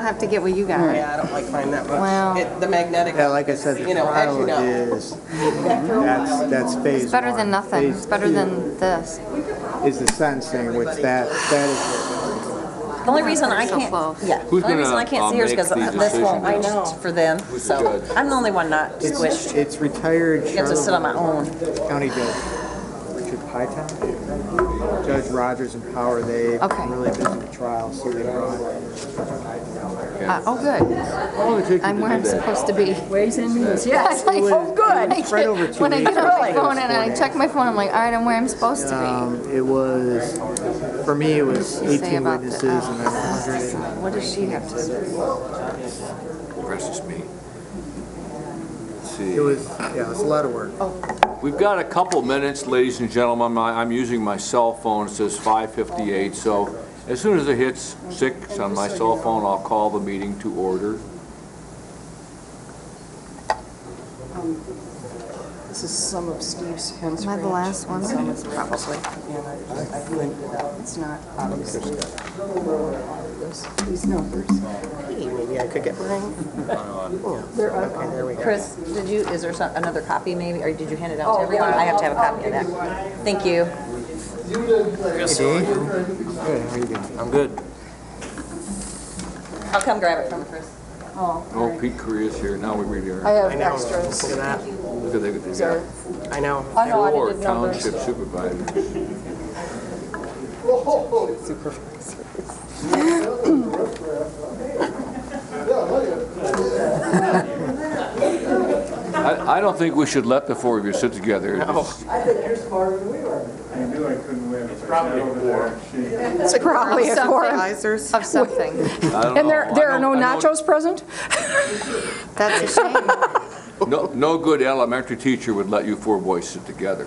have to get what you got. Yeah, I don't like mine that much. Well- The magnetic. Yeah, like I said, the trial is, that's phase It's better than one. nothing. Phase It's better than this. two is the sentencing, which that is, The only reason I So can't, close. yeah, Who's the only reason gonna, I can't see her is make because the this won't decision? reach for them, the so judge? I'm the only one not squished. it's retired I get to sit on my own. County Judge Richard Pytown, Judge Rogers and Power, they've Okay. been really busy with trials, so they brought Oh, good. How long did it take you I'm to where do I'm that? supposed to be. Ways and means, yes. Like, oh, good. It was spread over 2 When I weeks. get on my Really? phone and I check my phone, I'm like, all right, I'm where I'm supposed to It was, for me, it was What does she say 18 about witnesses the- and then 100. be. What does she have to say? The rest is me. Let's see. It was a lot of work. We've got a couple minutes, ladies and gentlemen. I'm using my cell phone. It says 5:58, so as soon as it hits 6 on my cell phone, I'll call the meeting to order. This is some of Steve's hand Am I the last one? Some is probably. And I blended it out. It's not obviously these numbers. Hey, maybe I could get mine. Okay, there we go. Chris, is there another copy maybe, or did you hand it out to everyone? I have to have a copy of that. Thank you. Good, how you doing? I'm good. I'll come grab it from Chris. Oh, Pete Correa's here. Now we really I are. have I know. extras. Look at that. Look at they got I know. I know, I four did numbers. township supervisors. I don't think we should let the four of you sit together. It's probably a quorum. Of something. And there are no nachos present? That's a shame. No good elementary teacher would let you four boys sit together.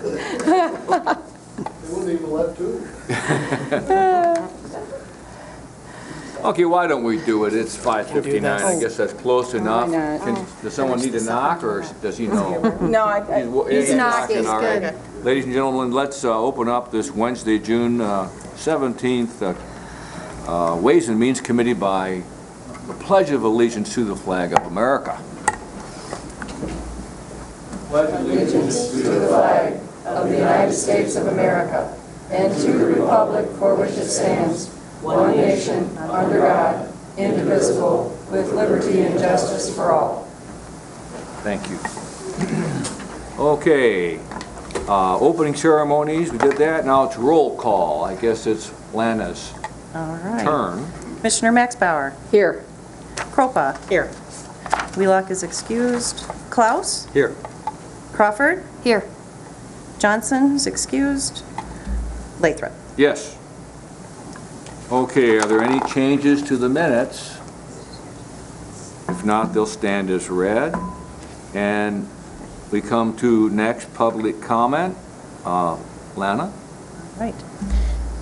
Okay, why don't we do it? It's 5:59. I guess that's close enough. not? Does someone need to knock, or does he know? No, He's knocking, all right. good. Ladies and gentlemen, let's open up this Wednesday, June 17th, Ways and Means Committee by the Pledge of Allegiance to the flag of America. Allegiance to the flag of the United States of America and to the republic for which it stands, one nation, under God, indivisible, with liberty and justice for all. Thank you. Okay, opening ceremonies, we did that. Now it's roll call. I guess it's Lana's All right. turn. Commissioner Max Bauer. Here. Kropa. Here. Wheelock is excused. Klaus. Here. Crawford. Here. Johnson is excused. Lathrop. Yes. Okay, are there any changes to the minutes? If not, they'll stand as read. And we come to next public comment. Lana? Right.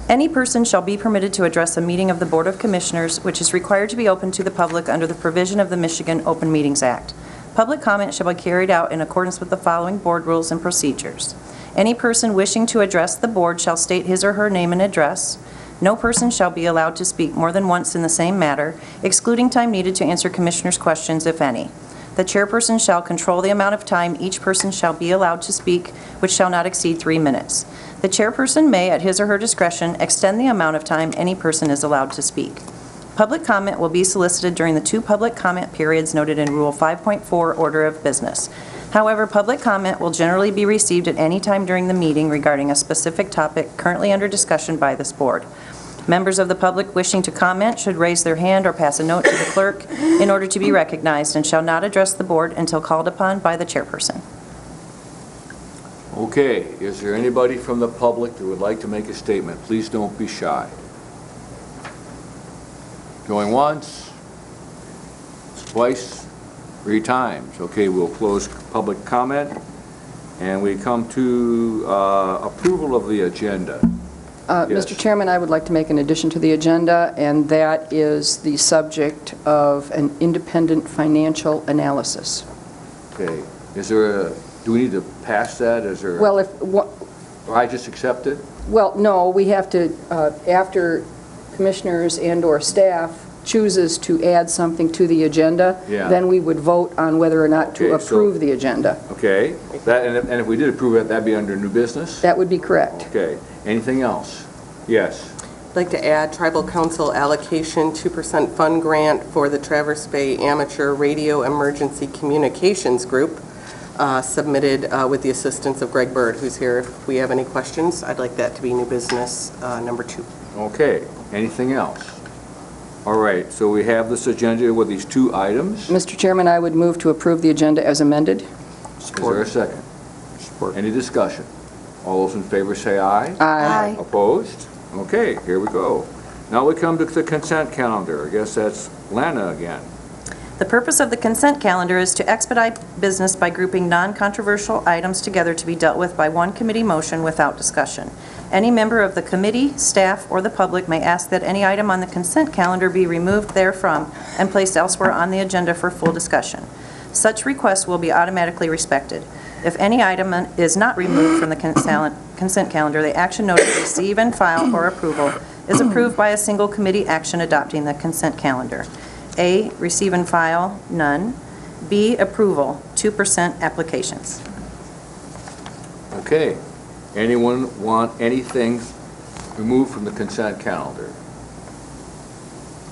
Any person shall be permitted to address a meeting of the Board of Commissioners, which is required to be open to the public under the provision of the Michigan Open Meetings Act. Public comment shall be carried out in accordance with the following board rules and procedures. Any person wishing to address the board shall state his or her name and address. No person shall be allowed to speak more than once in the same matter, excluding time needed to answer commissioners' questions, if any. The chairperson shall control the amount of time each person shall be allowed to speak, which shall not exceed 3 minutes. The chairperson may, at his or her discretion, extend the amount of time any person is allowed to speak. Public comment will be solicited during the 2 public comment periods noted in Rule 5.4 Order of Business. However, public comment will generally be received at any time during the meeting regarding a specific topic currently under discussion by this board. Members of the public wishing to comment should raise their hand or pass a note to the clerk in order to be recognized and shall not address the board until called upon by the chairperson. Okay, is there anybody from the public that would like to make a statement? Please don't be shy. Going once, twice, 3 times. Okay, we'll close public comment, and we come to approval of the agenda. Yes. Mr. Chairman, I would like to make an addition to the agenda, and that is the subject of an independent financial analysis. Okay, is there do we need to pass that? Is there? Well, Or I just accept it? no, we have to, after commissioners and/or staff chooses to add something to the agenda, Yeah. then we would vote on whether or not to Okay, so- approve the agenda. Okay, and if we did approve it, that'd be under new business? That would be correct. Okay, anything else? Yes. I'd like to add tribal council allocation 2% fund grant for the Traverse Bay Amateur Radio Emergency Communications Group, submitted with the assistance of Greg Bird, who's here. If we have any questions, I'd like that to be new business number 2. Okay, anything else? All right, so we have this agenda with these 2 items. Mr. Chairman, I would move to approve the agenda as amended. Is there a second? Any discussion? All those in favor say aye. Aye. Opposed? Okay, here we go. Now we come to the consent calendar. I guess that's Lana again. The purpose of the consent calendar is to expedite business by grouping non-controversial items together to be dealt with by one committee motion without discussion. Any member of the committee, staff, or the public may ask that any item on the consent calendar be removed therefrom and placed elsewhere on the agenda for full discussion. Such requests will be automatically respected. If any item is not removed from the consent calendar, the action notice receive and file for approval is approved by a single committee action adopting the consent calendar. A, receive and file, none. B, approval, 2% applications. Okay. Anyone want anything removed from the consent calendar?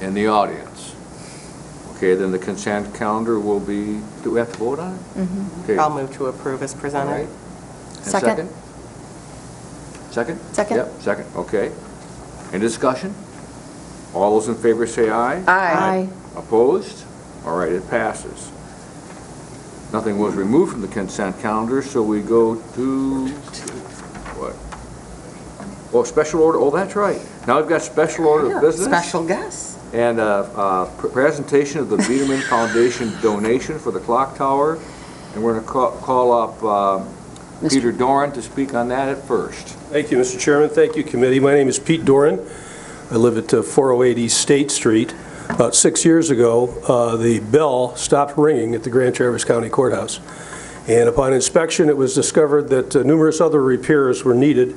In the audience? Okay, then the consent calendar will be, do we have to vote on it? Mm-hmm. I'll move to approve as presented. All right. And Second. Second? Second. Yep, second, okay. Any discussion? All those in favor say aye. Aye. Opposed? All right, it passes. Nothing was removed from the consent calendar, so we go to, what? Oh, special order, oh, that's right. Now we've got special order of business. Special guests. And presentation of the Biederman Foundation donation for the clock tower. And we're going to call up Peter Doran to speak on that at first. Thank you, Mr. Chairman. Thank you, committee. My name is Pete Doran. I live at 408 East State Street. About 6 years ago, the bell stopped ringing at the Grand Traverse County Courthouse. And upon inspection, it was discovered that numerous other repairs were needed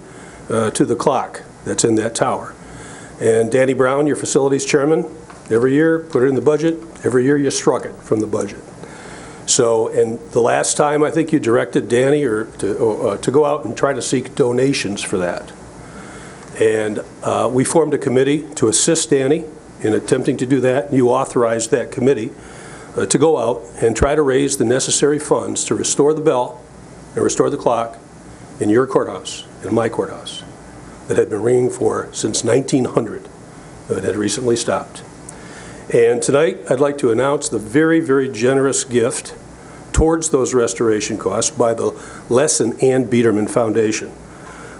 to the clock that's in that tower. And Danny Brown, your facilities chairman, every year put it in the budget. Every year you struck it from the budget. So, and the last time I think you directed Danny to go out and try to seek donations for that. And we formed a committee to assist Danny in attempting to do that. You authorized that committee to go out and try to raise the necessary funds to restore the bell and restore the clock in your courthouse, in my courthouse, that had been ringing since 1900. It had recently stopped. And tonight, I'd like to announce the very, very generous gift towards those restoration costs by the Les and Ann Biederman Foundation.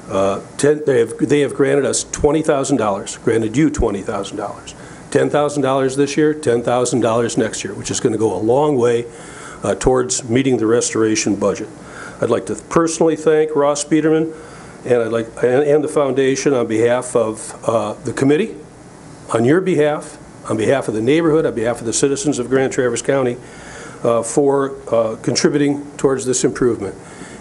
They have granted us $20,000, granted you $20,000. $10,000 this year, $10,000 next year, which is going to go a long way towards meeting the restoration budget. I'd like to personally thank Ross Biederman and the foundation on behalf of the committee, on your behalf, on behalf of the neighborhood, on behalf of the citizens of Grand Traverse County, for contributing towards this improvement.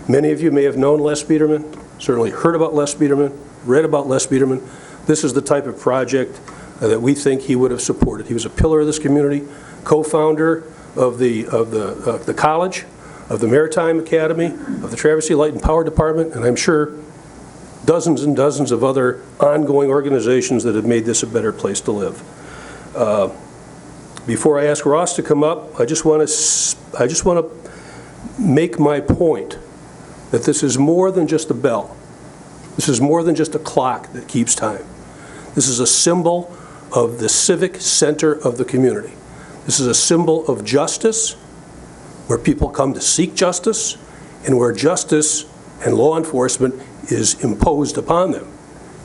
Many of you may have known Les Biederman, certainly heard about Les Biederman, read about Les Biederman. This is the type of project that we think he would have supported. He was a pillar of this community, co-founder of the college, of the Maritime Academy, of the Traverse City Light and Power Department, and I'm sure dozens and dozens of other ongoing organizations that have made this a better place to live. Before I ask Ross to come up, I just want to make my point that this is more than just a bell. This is more than just a clock that keeps time. This is a symbol of the civic center of the community. This is a symbol of justice, where people come to seek justice, and where justice and law enforcement is imposed upon them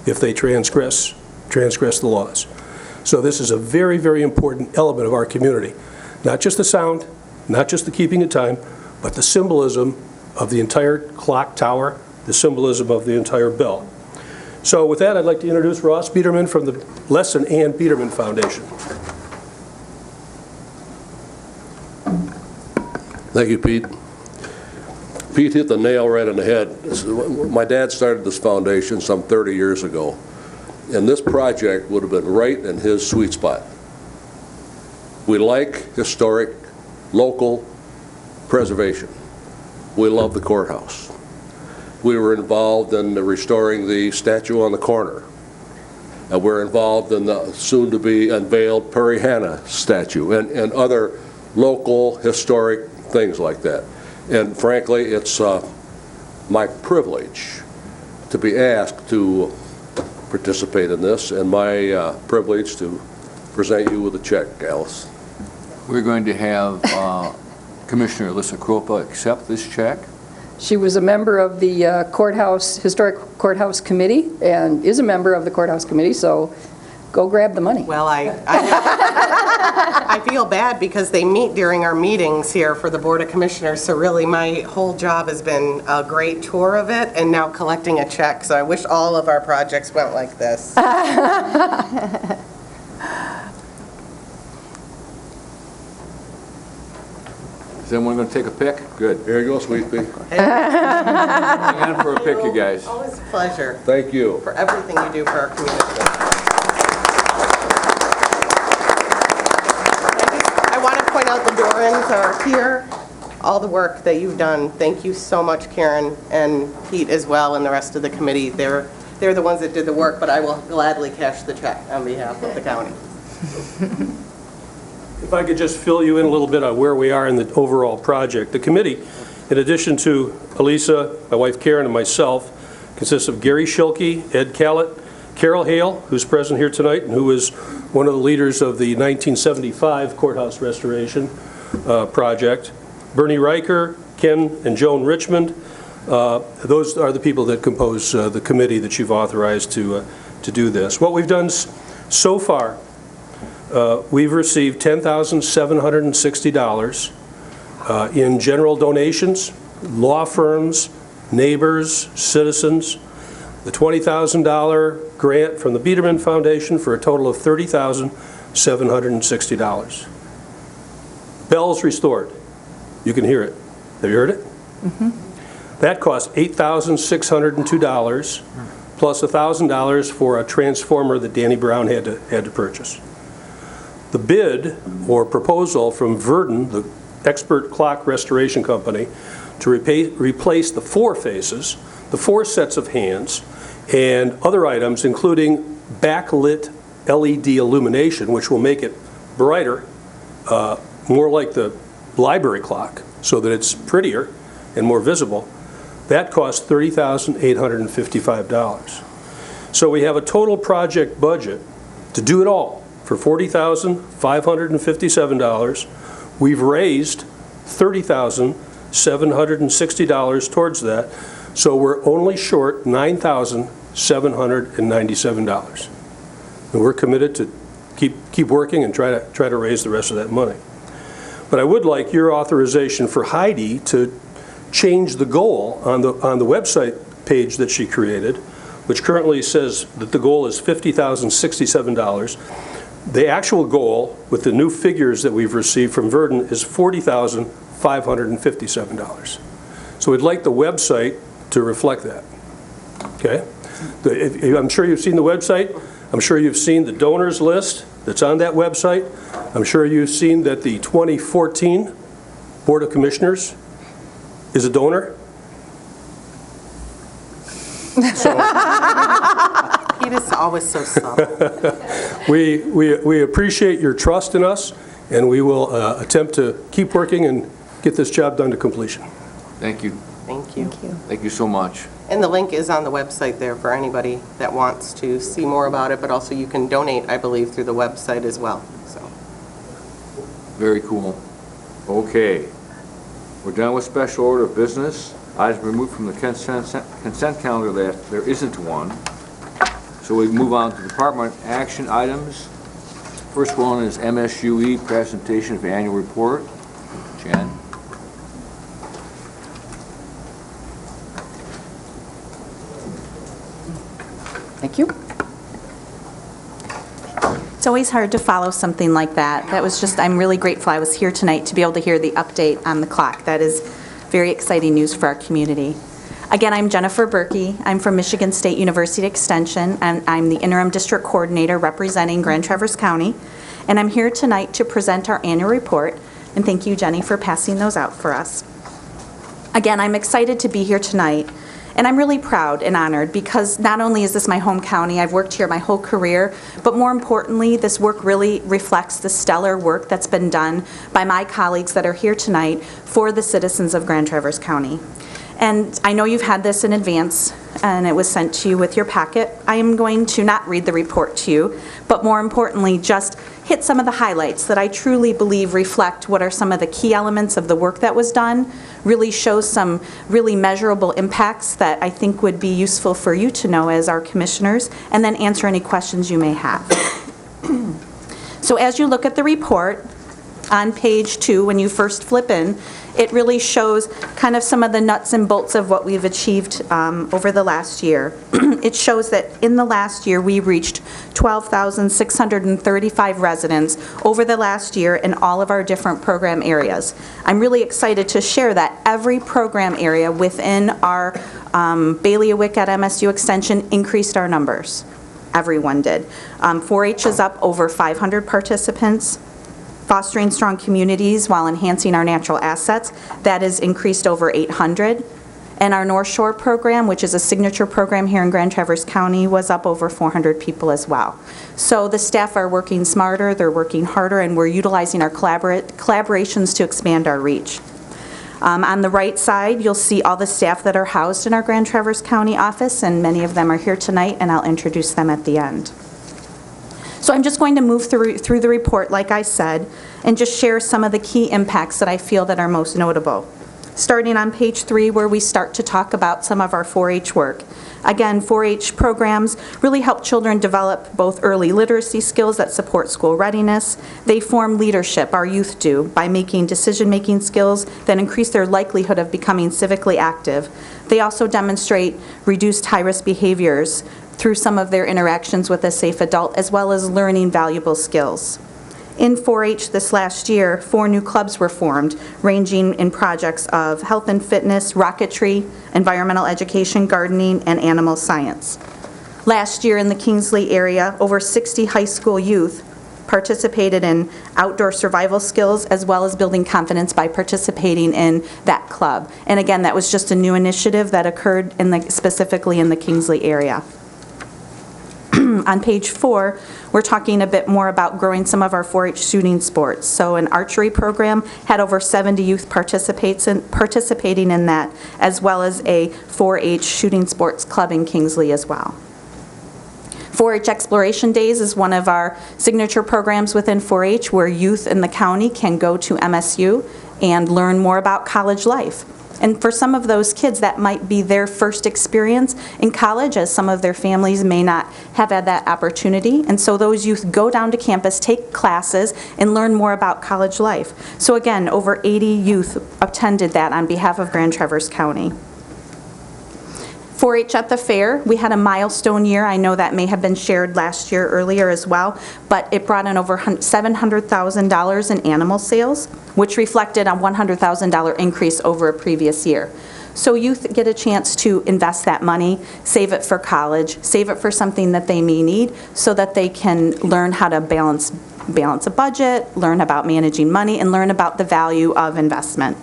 if they transgress the laws. So this is a very, very important element of our community. Not just the sound, not just the keeping of time, but the symbolism of the entire clock tower, the symbolism of the entire bell. So with that, I'd like to introduce Ross Biederman from the Les and Ann Biederman Foundation. Thank you, Pete. Pete hit the nail right on the head. My dad started this foundation some 30 years ago, and this project would have been right in his sweet spot. We like historic, local preservation. We love the courthouse. We were involved in restoring the statue on the corner. We're involved in the soon-to-be unveiled Prairie Hannah statue and other local historic things like that. And frankly, it's my privilege to be asked to participate in this, and my privilege to present you with a check, Alice. We're going to have Commissioner Alyssa Kropa accept this check. She was a member of the Historic Courthouse Committee and is a member of the Courthouse Committee, so go grab the money. Well, I feel bad because they meet during our meetings here for the Board of Commissioners, so really my whole job has been a great tour of it and now collecting a check, so I wish all of our projects went like this. Is anyone going to take a pick? Good. Here you go, sweet pea. Hang on for a pick, you guys. Always a pleasure Thank you. for everything you do for our community. I want to point out the Dorans are here, all the work that you've done. Thank you so much, Karen and Pete as well, and the rest of the committee. They're the ones that did the work, but I will gladly cash the check on behalf of the county. If I could just fill you in a little bit on where we are in the overall project. The committee, in addition to Elisa, my wife Karen, and myself, consists of Gary Schilke, Ed Callett, Carol Hale, who's present here tonight and who was one of the leaders of the 1975 courthouse restoration project, Bernie Riker, Ken and Joan Richmond. Those are the people that compose the committee that you've authorized to do this. What we've done so far, we've received $10,760 in general donations, law firms, neighbors, citizens, the $20,000 grant from the Biederman Foundation for a total of $30,760. Bells restored. You can hear it. Have you heard it? Mm-hmm. That cost $8,602 plus $1,000 for a transformer that Danny Brown had to purchase. The bid or proposal from Verdon, the expert clock restoration company, to replace the 4 faces, the 4 sets of hands, and other items, including backlit LED illumination, which will make it brighter, more like the library clock, so that it's prettier and more visible. That cost $30,855. So we have a total project budget to do it all for $40,557. We've raised $30,760 towards that, so we're only short $9,797. And we're committed to keep working and try to raise the rest of that money. But I would like your authorization for Heidi to change the goal on the website page that she created, which currently says that the goal is $50,067. The actual goal, with the new figures that we've received from Verdon, is $40,557. So we'd like the website to reflect that. Okay? I'm sure you've seen the website. I'm sure you've seen the donors list that's on that website. I'm sure you've seen that the 2014 Board of Commissioners is a donor. Pete is always so subtle. We appreciate your trust in us, and we will attempt to keep working and get this job done to completion. Thank you. Thank you. Thank you so much. And the link is on the website there for anybody that wants to see more about it, but also you can donate, I believe, through the website as well. So, Very cool. Okay. We're done with special order of business. Items removed from the consent calendar that there isn't one. So we move on to department action items. First one is MSUE presentation of annual report. Jan. Thank you. It's always hard to follow something like that. That was just, I'm really grateful I was here tonight to be able to hear the update on the clock. That is very exciting news for our community. Again, I'm Jennifer Berkey. I'm from Michigan State University Extension, and I'm the interim district coordinator representing Grand Traverse County. and I'm here tonight to present our annual report, and thank you, Jenny, for passing those out for us. Again, I'm excited to be here tonight, and I'm really proud and honored because not only is this my home county, I've worked here my whole career, but more importantly, this work really reflects the stellar work that's been done by my colleagues that are here tonight for the citizens of Grand Traverse County. And I know you've had this in advance, and it was sent to you with your packet. I am going to not read the report to you, but more importantly, just hit some of the highlights that I truly believe reflect what are some of the key elements of the work that was done, really shows some really measurable impacts that I think would be useful for you to know as our commissioners, and then answer any questions you may have. So as you look at the report, on page 2, when you first flip in, it really shows kind of some of the nuts and bolts of what we've achieved over the last year. It shows that in the last year, we reached 12,635 residents over the last year in all of our different program areas. I'm really excited to share that every program area within our bailiwick at MSU Extension increased our numbers. Everyone did. 4-H is up over 500 participants. Fostering strong communities while enhancing our natural assets, that is increased over 800. And our North Shore program, which is a signature program here in Grand Traverse County, was up over 400 people as well. So the staff are working smarter, they're working harder, and we're utilizing our collaborations to expand our reach. On the right side, you'll see all the staff that are housed in our Grand Traverse County office, and many of them are here tonight, and I'll introduce them at the end. So I'm just going to move through the report, like I said, and just share some of the key impacts that I feel that are most notable. Starting on page 3, where we start to talk about some of our 4-H work. Again, 4-H programs really help children develop both early literacy skills that support school readiness. They form leadership, our youth do, by making decision-making skills that increase their likelihood of becoming civically active. They also demonstrate reduced high-risk behaviors through some of their interactions with a safe adult, as well as learning valuable skills. In 4-H this last year, 4 new clubs were formed, ranging in projects of health and fitness, rocketry, environmental education, gardening, and animal science. Last year in the Kingsley area, over 60 high school youth participated in outdoor survival skills, as well as building confidence by participating in that club. And again, that was just a new initiative that occurred specifically in the Kingsley area. On page 4, we're talking a bit more about growing some of our 4-H shooting sports. So an archery program had over 70 youth participating in that, as well as a 4-H shooting sports club in Kingsley as well. 4-H Exploration Days is one of our signature programs within 4-H where youth in the county can go to MSU and learn more about college life. And for some of those kids, that might be their first experience in college, as some of their families may not have had that opportunity. And so those youth go down to campus, take classes, and learn more about college life. So again, over 80 youth attended that on behalf of Grand Traverse County. 4-H at the fair, we had a milestone year. I know that may have been shared last year earlier as well, but it brought in over $700,000 in animal sales, which reflected a $100,000 increase over a previous year. So youth get a chance to invest that money, save it for college, save it for something that they may need, so that they can learn how to balance a budget, learn about managing money, and learn about the value of investment.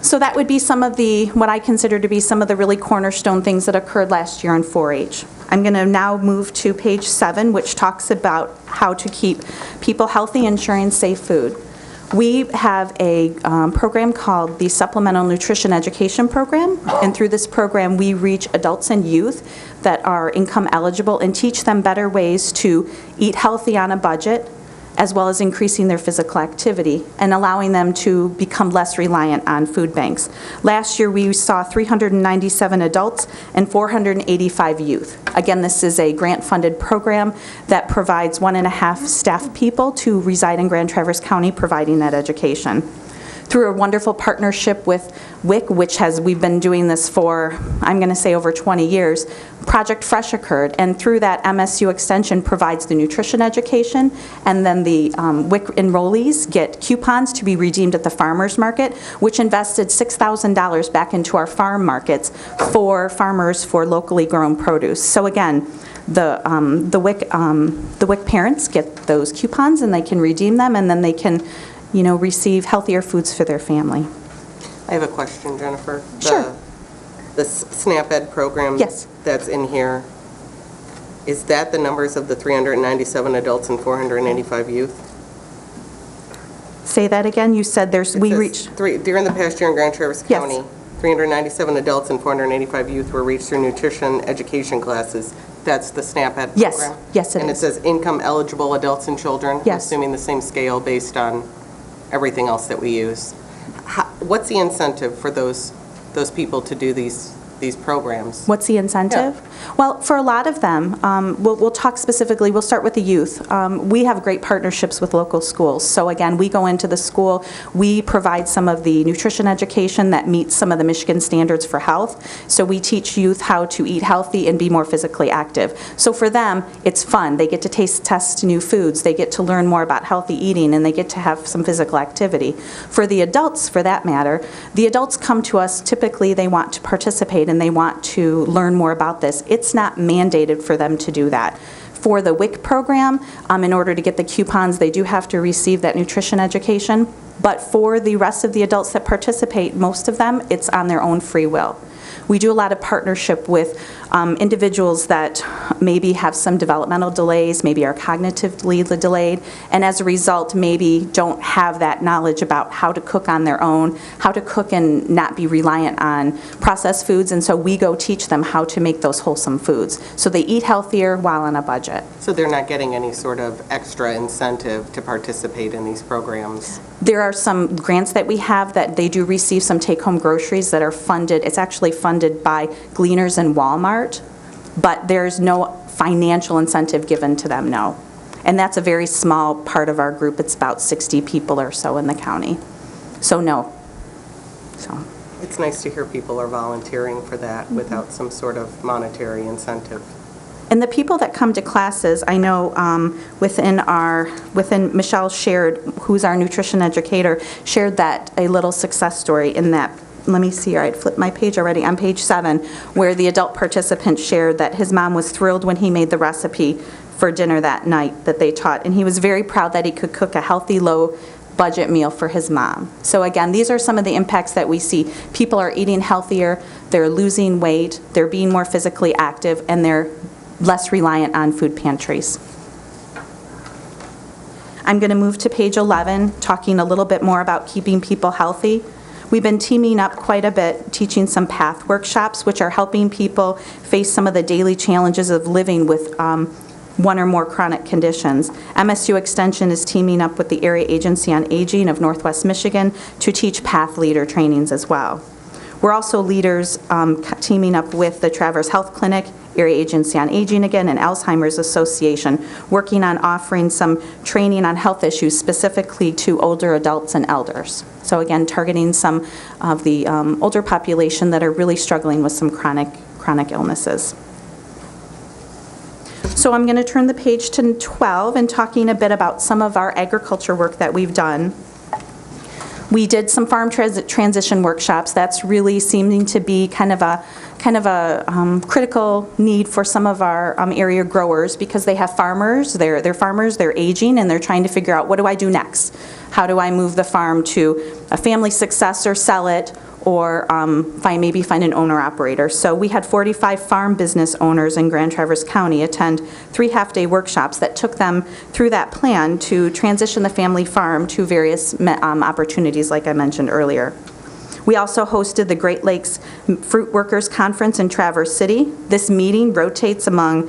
So that would be some of what I consider to be some of the really cornerstone things that occurred last year on 4-H. I'm going to now move to page 7, which talks about how to keep people healthy and ensuring safe food. We have a program called the Supplemental Nutrition Education Program, and through this program we reach adults and youth that are income eligible and teach them better ways to eat healthy on a budget, as well as increasing their physical activity and allowing them to become less reliant on food banks. Last year, we saw 397 adults and 485 youth. Again, this is a grant-funded program that provides 1.5 staff people to reside in Grand Traverse County providing that education. Through a wonderful partnership with WIC, we've been doing this for, I'm going to say, over 20 years, Project Fresh occurred, and through that, MSU Extension provides the nutrition education, and then the WIC enrollees get coupons to be redeemed at the farmers market, which invested $6,000 back into our farm markets for farmers for locally grown produce. So again, the WIC parents get those coupons, and they can redeem them, and then they can, receive healthier foods for their family. I have a question, Jennifer. Sure. The SNAP Ed program Yes. that's in here, is that the numbers of the 397 adults and 485 youth? Say that again. You said It says reached. During the past year in Grand Traverse Yes. County, 397 adults and 485 youth were reached through nutrition education classes. That's the SNAP Ed Yes. program? Yes, it And it is. says income eligible adults and children? Yes. Assuming the same scale based on everything else that we use. What's the incentive for those people to do these programs? What's the incentive? Well, for a lot of them, we'll talk specifically, we'll start with the youth. We have great partnerships with local schools. So again, we go into the school, we provide some of the nutrition education that meets some of the Michigan standards for health. So we teach youth how to eat healthy and be more physically active. So for them, it's fun. They get to test new foods, they get to learn more about healthy eating, and they get to have some physical activity. For the adults, for that matter, the adults come to us, typically they want to participate and they want to learn more about this. It's not mandated for them to do that. For the WIC program, in order to get the coupons, they do have to receive that nutrition education. But for the rest of the adults that participate, most of them, it's on their own free will. We do a lot of partnership with individuals that maybe have some developmental delays, maybe are cognitively delayed, and as a result maybe don't have that knowledge about how to cook on their own, how to cook and not be reliant on processed foods, and so we go teach them how to make those wholesome foods. So they eat healthier while on a budget. So they're not getting any sort of extra incentive to participate in these programs? There are some grants that we have that they do receive some take-home groceries that are funded. It's actually funded by Gleaners and Walmart, but there's no financial incentive given to them, no. And that's a very small part of our group. It's about 60 people or so in the county. So no. So. It's nice to hear people are volunteering for that without some sort of monetary incentive. And the people that come to classes, I know within Michelle shared, who's our nutrition educator, shared that a little success story in that, let me see, I flipped my page already, on page 7, where the adult participant shared that his mom was thrilled when he made the recipe for dinner that night that they taught, and he was very proud that he could cook a healthy, low-budget meal for his mom. So again, these are some of the impacts that we see. People are eating healthier, they're losing weight, they're being more physically active, and they're less reliant on food pantries. I'm going to move to page 11, talking a little bit more about keeping people healthy. We've been teaming up quite a bit, teaching some PATH workshops, which are helping people face some of the daily challenges of living with one or more chronic conditions. MSU Extension is teaming up with the Area Agency on Aging of Northwest Michigan to teach PATH leader trainings as well. We're also leaders teaming up with the Traverse Health Clinic, Area Agency on Aging again, and Alzheimer's Association, working on offering some training on health issues specifically to older adults and elders. So again, targeting some of the older population that are really struggling with some chronic illnesses. So I'm going to turn the page to 12 and talking a bit about some of our agriculture work that we've done. We did some farm transition workshops. That's really seeming to be kind of a critical need for some of our area growers, because they have farmers, they're farmers, they're aging, and they're trying to figure out, what do I do next? How do I move the farm to a family successor, sell it, or maybe find an owner-operator. So we had 45 farm business owners in Grand Traverse County attend 3 half-day workshops that took them through that plan to transition the family farm to various opportunities like I mentioned earlier. We also hosted the Great Lakes Fruit Workers Conference in Traverse City. This meeting rotates among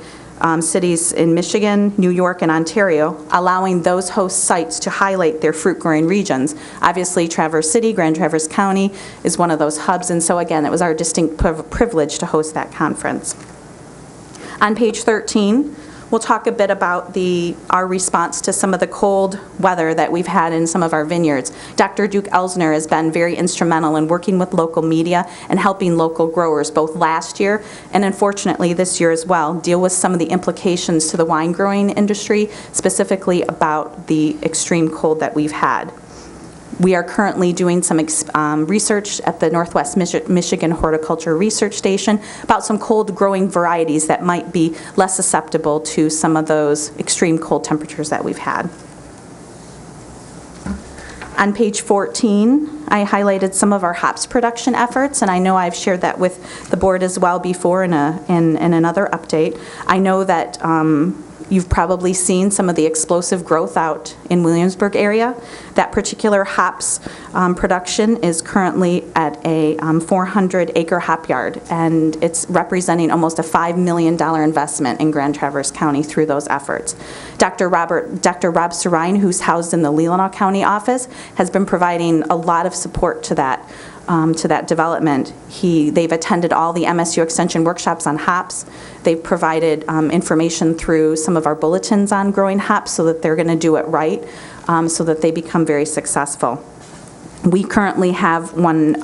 cities in Michigan, New York, and Ontario, allowing those host sites to highlight their fruit-growing regions. Obviously, Traverse City, Grand Traverse County is one of those hubs, and so again, it was our distinct privilege to host that conference. On page 13, we'll talk a bit about our response to some of the cold weather that we've had in some of our vineyards. Dr. Duke Elsner has been very instrumental in working with local media and helping local growers both last year and unfortunately this year as well deal with some of the implications to the wine growing industry, specifically about the extreme cold that we've had. We are currently doing some research at the Northwest Michigan Horticulture Research Station about some cold-growing varieties that might be less susceptible to some of those extreme cold temperatures that we've had. On page 14, I highlighted some of our hops production efforts, and I know I've shared that with the board as well before in another update. I know that you've probably seen some of the explosive growth out in Williamsburg area. That particular hops production is currently at a 400-acre hop yard, and it's representing almost a $5 million investment in Grand Traverse County through those efforts. Dr. Rob Serine, who's housed in the Leelanau County office, has been providing a lot of support to that development. They've attended all the MSU Extension workshops on hops. They've provided information through some of our bulletins on growing hops so that they're going to do it right, so that they become very successful. We currently have one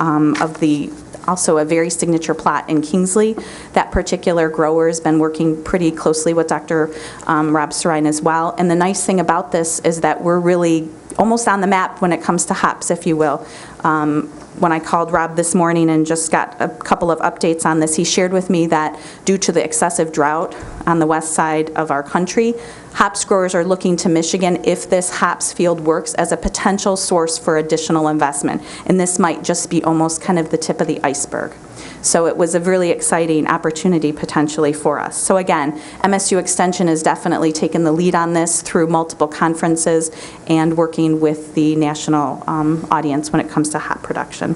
also a very signature plot in Kingsley. That particular grower has been working pretty closely with Dr. Rob Serine as well. And the nice thing about this is that we're really almost on the map when it comes to hops, if you will. When I called Rob this morning and just got a couple of updates on this, he shared with me that due to the excessive drought on the west side of our country, hops growers are looking to Michigan if this hops field works as a potential source for additional investment. And this might just be almost kind of the tip of the iceberg. So it was a really exciting opportunity potentially for us. So again, MSU Extension has definitely taken the lead on this through multiple conferences and working with the national audience when it comes to hop production.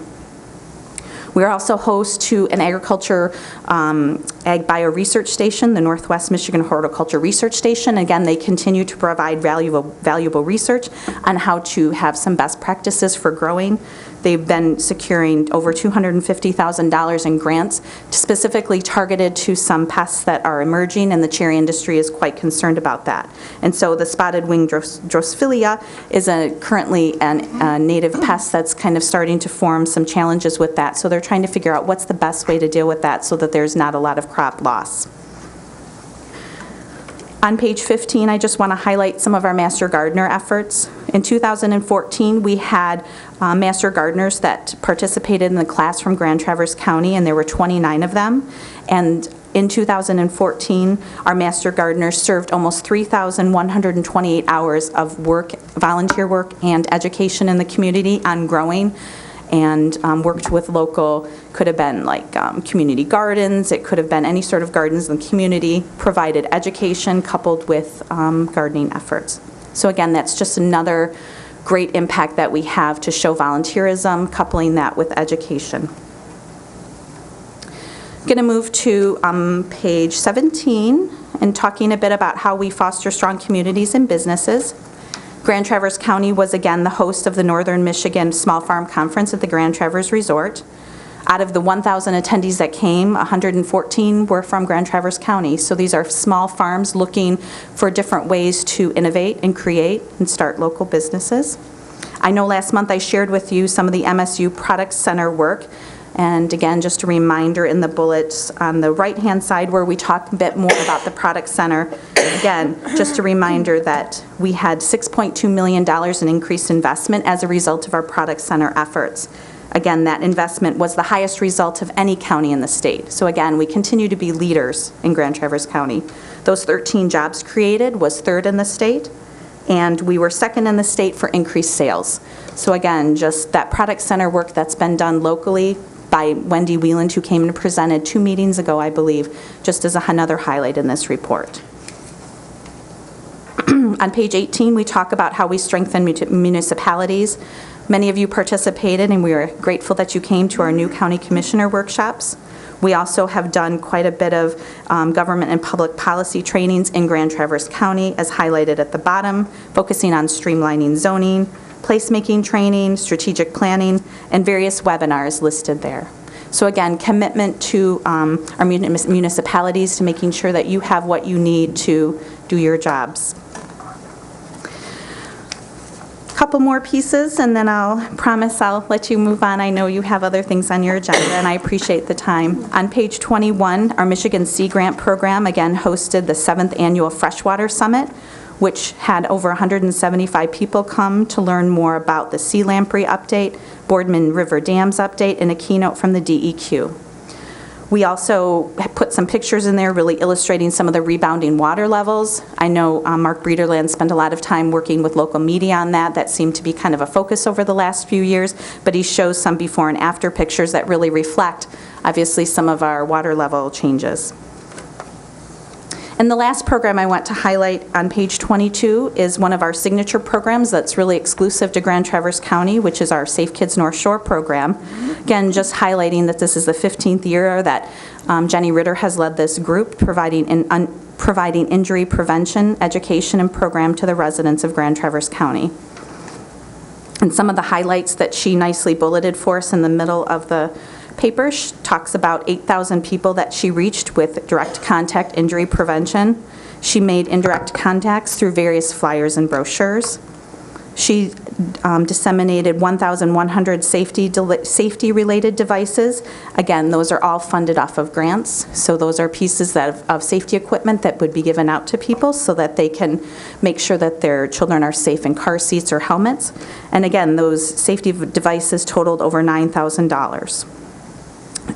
We are also host to an agriculture ag bio-research station, the Northwest Michigan Horticulture Research Station. Again, they continue to provide valuable research on how to have some best practices for growing. They've been securing over $250,000 in grants specifically targeted to some pests that are emerging, and the cherry industry is quite concerned about that. And so the spotted wing Drosophila is currently a native pest that's kind of starting to form some challenges with that. So they're trying to figure out what's the best way to deal with that so that there's not a lot of crop loss. On page 15, I just want to highlight some of our Master Gardener efforts. In 2014, we had Master Gardeners that participated in the class from Grand Traverse County, and there were 29 of them. And in 2014, our Master Gardeners served almost 3,128 hours of work, volunteer work, and education in the community on growing, and worked with local, could have been like community gardens, it could have been any sort of gardens in the community, provided education coupled with gardening efforts. So again, that's just another great impact that we have to show volunteerism, coupling that with education. I'm going to move to page 17 and talking a bit about how we foster strong communities and businesses. Grand Traverse County was again the host of the Northern Michigan Small Farm Conference at the Grand Traverse Resort. Out of the 1,000 attendees that came, 114 were from Grand Traverse County. So these are small farms looking for different ways to innovate and create and start local businesses. I know last month I shared with you some of the MSU Product Center work. And again, just a reminder in the bullets on the right-hand side where we talk a bit more about the Product Center. Again, just a reminder that we had $6.2 million in increased investment as a result of our Product Center efforts. Again, that investment was the highest result of any county in the state. So again, we continue to be leaders in Grand Traverse County. Those 13 jobs created was third in the state, and we were second in the state for increased sales. So again, just that Product Center work that's been done locally by Wendy Wieland, who came and presented 2 meetings ago, I believe, just as another highlight in this report. On page 18, we talk about how we strengthen municipalities. Many of you participated, and we are grateful that you came to our new county commissioner workshops. We also have done quite a bit of government and public policy trainings in Grand Traverse County, as highlighted at the bottom, focusing on streamlining zoning, placemaking training, strategic planning, and various webinars listed there. So again, commitment to our municipalities to making sure that you have what you need to do your jobs. Couple more pieces, and then I'll promise I'll let you move on. I know you have other things on your agenda, and I appreciate the time. On page 21, our Michigan Sea Grant program again hosted the 7th annual Freshwater Summit. which had over 175 people come to learn more about the Sea Lamprey update, Boardman River Dams update, and a keynote from the DEQ. We also put some pictures in there really illustrating some of the rebounding water levels. I know Mark Breederland spent a lot of time working with local media on that. That seemed to be kind of a focus over the last few years, but he shows some before and after pictures that really reflect, obviously, some of our water level changes. And the last program I want to highlight on page 22 is one of our signature programs that's really exclusive to Grand Traverse County, which is our Safe Kids North Shore program. Again, just highlighting that this is the 15th year that Jenny Ritter has led this group, providing injury prevention, education, and program to the residents of Grand Traverse County. And some of the highlights that she nicely bulleted for us in the middle of the paper talks about 8,000 people that she reached with direct contact injury prevention. She made indirect contacts through various flyers and brochures. She disseminated 1,100 safety-related devices. Again, those are all funded off of grants. So those are pieces of safety equipment that would be given out to people so that they can make sure that their children are safe in car seats or helmets. And again, those safety devices totaled over $9,000.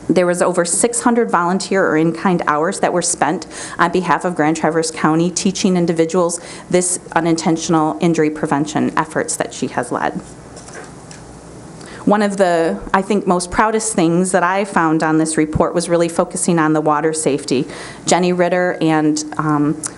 There was over 600 volunteer or in-kind hours that were spent on behalf of Grand Traverse County teaching individuals this unintentional injury prevention efforts that she has led. One of the, I think, most proudest things that I found on this report was really focusing on the water safety. Jenny Ritter and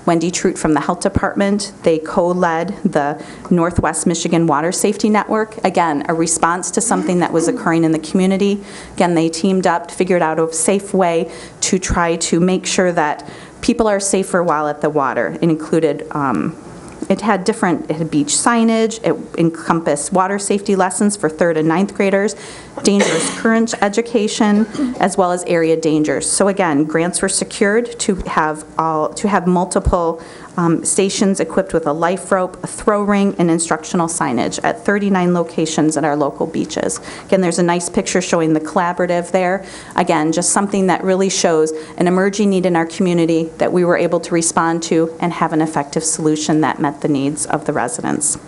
Wendy Trout from the Health Department, they co-led the Northwest Michigan Water Safety Network. Again, a response to something that was occurring in the community. Again, they teamed up, figured out a safe way to try to make sure that people are safer while at the water. It included it had beach signage, it encompassed water safety lessons for 3rd and 9th graders, dangerous current education, as well as area dangers. So again, grants were secured to have multiple stations equipped with a life rope, a throw ring, and instructional signage at 39 locations at our local beaches. Again, there's a nice picture showing the collaborative there. Again, just something that really shows an emerging need in our community that we were able to respond to and have an effective solution that met the needs of the residents.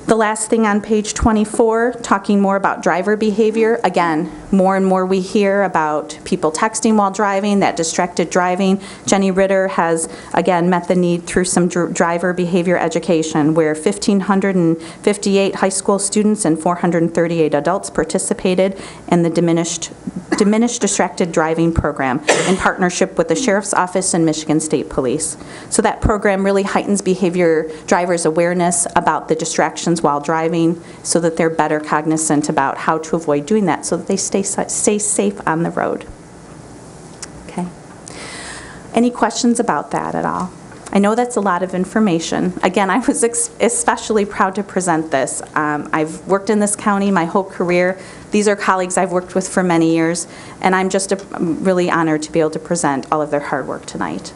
The last thing on page 24, talking more about driver behavior. Again, more and more we hear about people texting while driving, that distracted driving. Jenny Ritter has, again, met the need through some driver behavior education, where 1,558 high school students and 438 adults participated in the diminished distracted driving program in partnership with the Sheriff's Office and Michigan State Police. So that program really heightens drivers' awareness about the distractions while driving so that they're better cognizant about how to avoid doing that so that they stay safe on the road. Okay. Any questions about that at all? I know that's a lot of information. Again, I was especially proud to present this. I've worked in this county my whole career. These are colleagues I've worked with for many years, and I'm just really honored to be able to present all of their hard work tonight.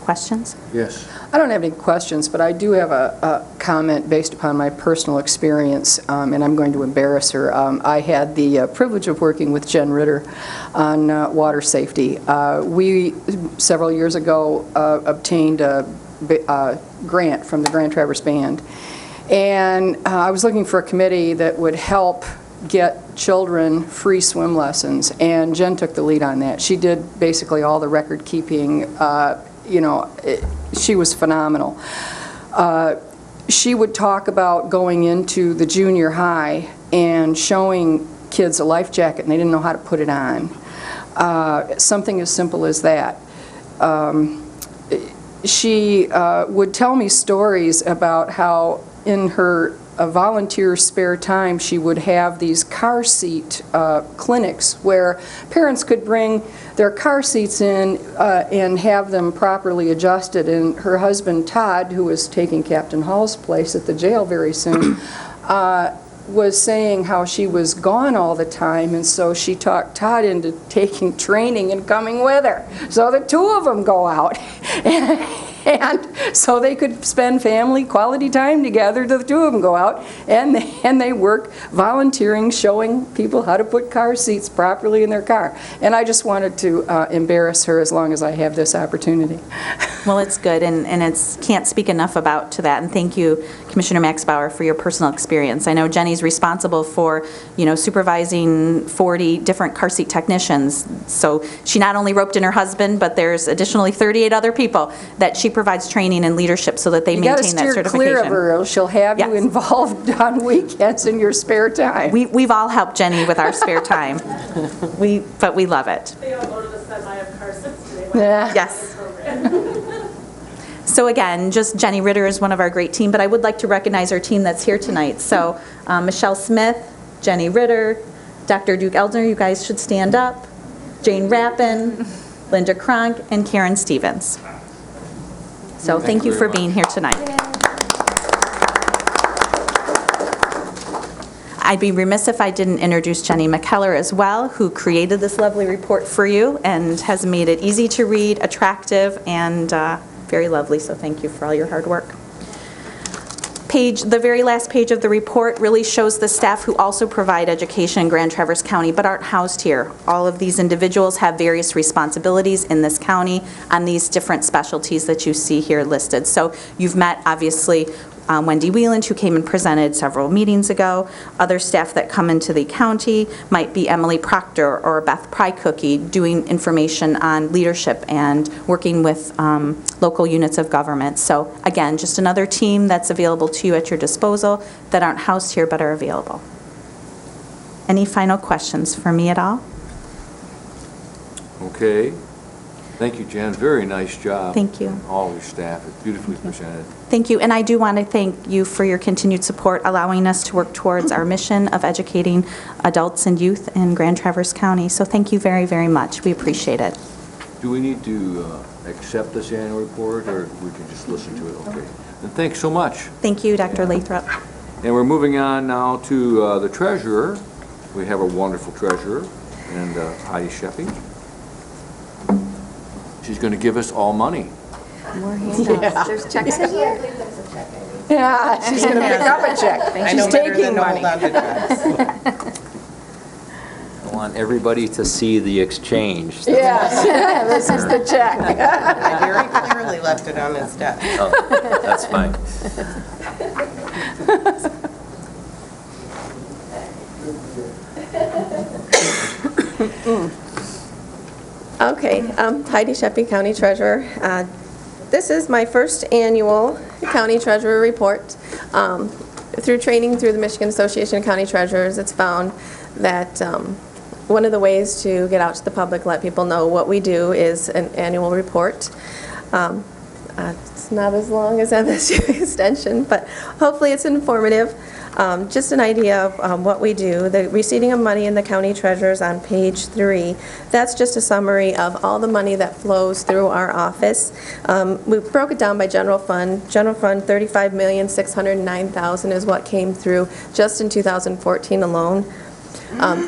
Questions? Yes. I don't have any questions, but I do have a comment based upon my personal experience, and I'm going to embarrass her. I had the privilege of working with Jen Ritter on water safety. We, several years ago, obtained a grant from the Grand Traverse Band, and I was looking for a committee that would help get children free swim lessons, and Jen took the lead on that. She did basically all the record keeping. She was phenomenal. She would talk about going into the junior high and showing kids a life jacket and they didn't know how to put it on. Something as simple as that. She would tell me stories about how in her volunteer spare time she would have these car seat clinics where parents could bring their car seats in and have them properly adjusted. And her husband Todd, who was taking Captain Hall's place at the jail very soon, was saying how she was gone all the time, and so she talked Todd into taking training and coming with her. So the two of them go out. And so they could spend family quality time together, the two of them go out, and they work volunteering, showing people how to put car seats properly in their car. And I just wanted to embarrass her as long as I have this opportunity. Well, it's good, and can't speak enough about to that, and thank you, Commissioner Max Bauer, for your personal experience. I know Jenny's responsible for, supervising 40 different car seat technicians, so she not only roped in her husband, but there's additionally 38 other people that she provides training and leadership so that they maintain that certification. You got to steer clear of her, or she'll have you Yes. involved on weekends in your spare time. We've all helped Jenny with our spare time, but we love it. They all go to the semi of car sits today. Yeah. Yes. So again, just Jenny Ritter is one of our great team, but I would like to recognize our team that's here tonight. So Michelle Smith, Jenny Ritter, Dr. Duke Eldner, you guys should stand up, Jane Rappin, Linda Kronk, and Karen Stevens. So thank you for being here tonight. I'd be remiss if I didn't introduce Jenny McKellar as well, who created this lovely report for you and has made it easy to read, attractive, and very lovely, so thank you for all your hard work. The very last page of the report really shows the staff who also provide education in Grand Traverse County but aren't housed here. All of these individuals have various responsibilities in this county on these different specialties that you see here listed. So you've met, obviously, Wendy Wieland, who came and presented several meetings ago. Other staff that come into the county might be Emily Proctor or Beth Prycookie, doing information on leadership and working with local units of government. So again, just another team that's available to you at your disposal that aren't housed here but are available. Any final questions for me at all? Okay. Thank you, Jen. Very nice job. Thank you. All your staff. It's beautifully presented. Thank you, and I do want to thank you for your continued support, allowing us to work towards our mission of educating adults and youth in Grand Traverse County. So thank you very, very much. We appreciate it. Do we need to accept this annual report, or we can just listen to it? Okay. And thanks so much. Thank you, Dr. Lathrop. And we're moving on now to the treasurer. We have a wonderful treasurer, and Heidi Sheppy. She's going to give us all money. More handouts. There's checks in here. Yeah, she's going to pick up a check. She's taking money. I want everybody to see the exchange. Yes, this is the check. I very clearly left it on his desk. Oh, that's fine. Okay, Heidi Sheppy, County Treasurer. This is my first annual County Treasurer report. Through training through the Michigan Association of County Treasurers, it's found that one of the ways to get out to the public, let people know what we do, is an annual report. It's not as long as MSU Extension, but hopefully it's informative. Just an idea of what we do. The receiving of money in the county treasurers on page 3, that's just a summary of all the money that flows through our office. We broke it down by general fund. General fund, $35,609,000 is what came through just in 2014 alone.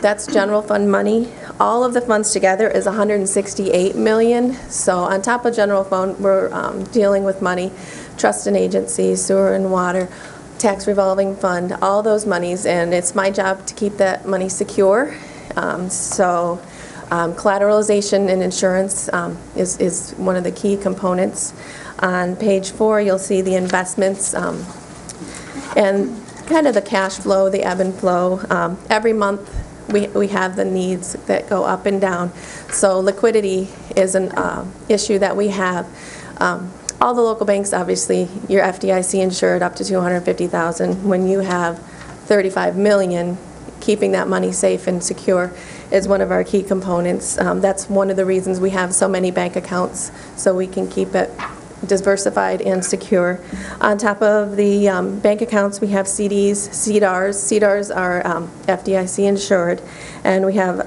That's general fund money. All of the funds together is $168 million. So on top of general fund, we're dealing with money, trust and agencies, sewer and water, tax revolving fund, all those monies, and it's my job to keep that money secure. Collateralization and insurance is one of the key components. On page 4, you'll see the investments and kind of the cash flow, the ebb and flow. Every month we have the needs that go up and down. So liquidity is an issue that we have. All the local banks, obviously, you're FDIC insured up to $250,000. When you have $35 million, keeping that money safe and secure is one of our key components. That's one of the reasons we have so many bank accounts, so we can keep it diversified and secure. On top of the bank accounts, we have CDs, CDARS. CDARS are FDIC insured, and we have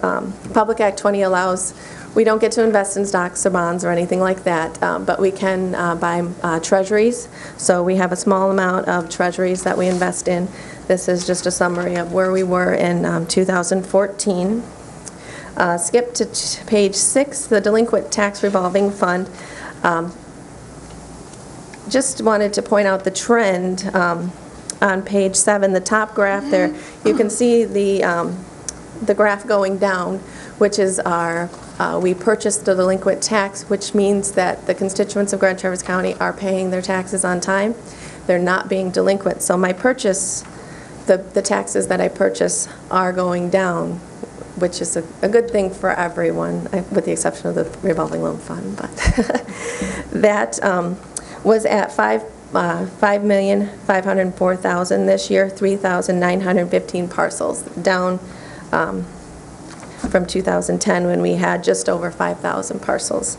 Public Act 20 allows. We don't get to invest in stocks or bonds or anything like that, but we can buy treasuries. So we have a small amount of treasuries that we invest in. This is just a summary of where we were in 2014. Skip to page 6, the delinquent tax revolving fund. just wanted to point out the trend on page 7, the top graph there. You can see the graph going down, which is our, we purchased the delinquent tax, which means that the constituents of Grand Traverse County are paying their taxes on time. They're not being delinquent. So my purchase, the taxes that I purchase are going down, which is a good thing for everyone, with the exception of the revolving loan fund. But that was at $5,504,000 this year, 3,915 parcels, down from 2010 when we had just over 5,000 parcels.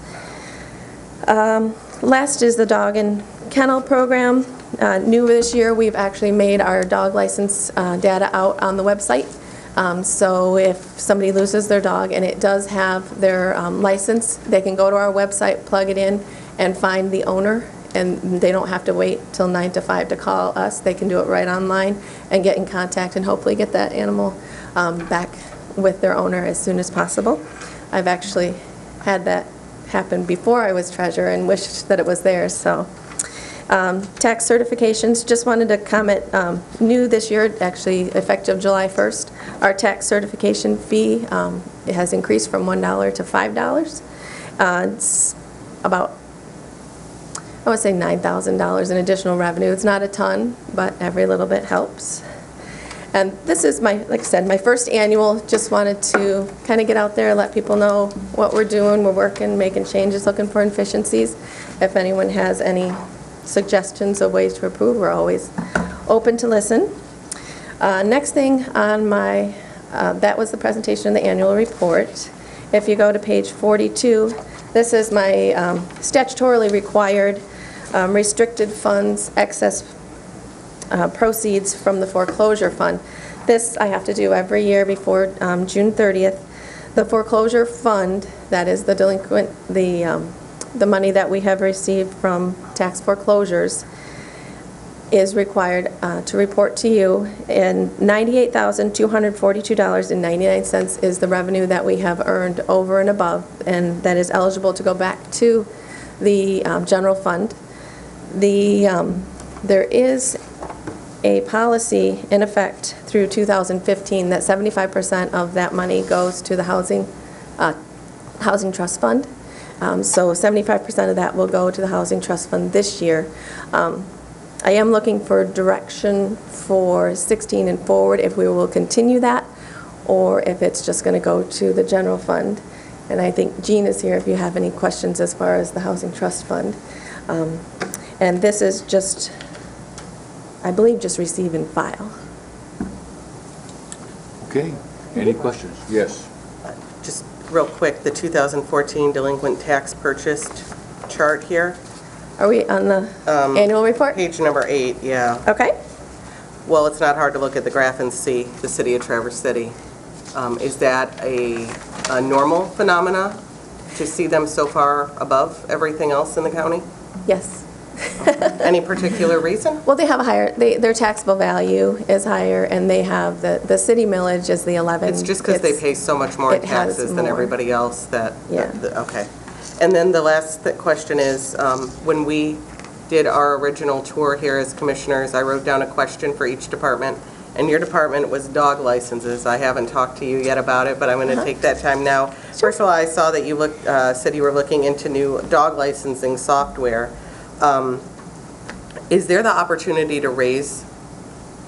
Last is the dog and kennel program. New this year, we've actually made our dog license data out on the website. So if somebody loses their dog and it does have their license, they can go to our website, plug it in, and find the owner. And they don't have to wait till 9 to 5 to call us. They can do it right online and get in contact and hopefully get that animal back with their owner as soon as possible. I've actually had that happen before I was treasurer and wished that it was there. So tax certifications, just wanted to comment, new this year, actually effective July 1st, our tax certification fee it has increased from $1 to $5. It's about, I would say $9,000 in additional revenue. It's not a ton, but every little bit helps. And this is my, like I said, my first annual. Just wanted to kind of get out there, let people know what we're doing. We're working, making changes, looking for efficiencies. If anyone has any suggestions of ways to improve, we're always open to listen. Next thing on my, that was the presentation of the annual report. If you go to page 42, this is my statutorily required restricted funds, excess proceeds from the foreclosure fund. This I have to do every year before June 30th. The foreclosure fund, that is the delinquent, the money that we have received from tax foreclosures, is required to report to you, and $98,242.99 is the revenue that we have earned over and above, and that is eligible to go back to the general fund. There is a policy in effect through 2015 that 75% of that money goes to the housing trust fund. So 75% of that will go to the housing trust fund this year. I am looking for direction for 16 and forward, if we will continue that, or if it's just going to go to the general fund. And I think Jean is here if you have any questions as far as the housing trust fund. And this is just, I believe, just receive and file. Okay, any questions? Yes. Just real quick, the 2014 delinquent tax purchased chart here. Are we on the annual report? Page number 8, yeah. Okay. Well, it's not hard to look at the graph and see the city of Traverse City. Is that a normal phenomena to see them so far above everything else in the county? Yes. Any particular reason? Well, they have a higher, their taxable value is higher, and they have, the city millage is the 11. It's just because they pay so much more in taxes than everybody else that, yeah. Okay. And then the last question is, when we did our original tour here as commissioners, I wrote down a question for each department, and your department was dog licenses. I haven't talked to you yet about it, but I'm going to take that time now. Sure. First of all, I saw that you said you were looking into new dog licensing software. Is there the opportunity to raise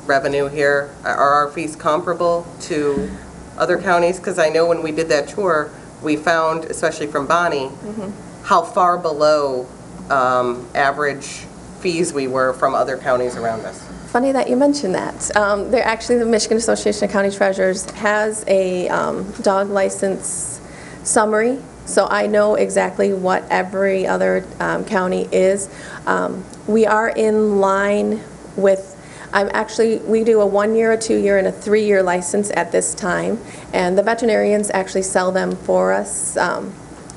revenue here? Are our fees comparable to other counties? Because I know when we did that tour, we found, especially from Bonnie, how far below average fees we were from other counties around us. Funny that you mentioned that. They're actually, the Michigan Association of County Treasurers has a dog license summary, so I know exactly what every other county is. We are in line with, we do a 1-year, a 2-year, and a 3-year license at this time, and the veterinarians actually sell them for us,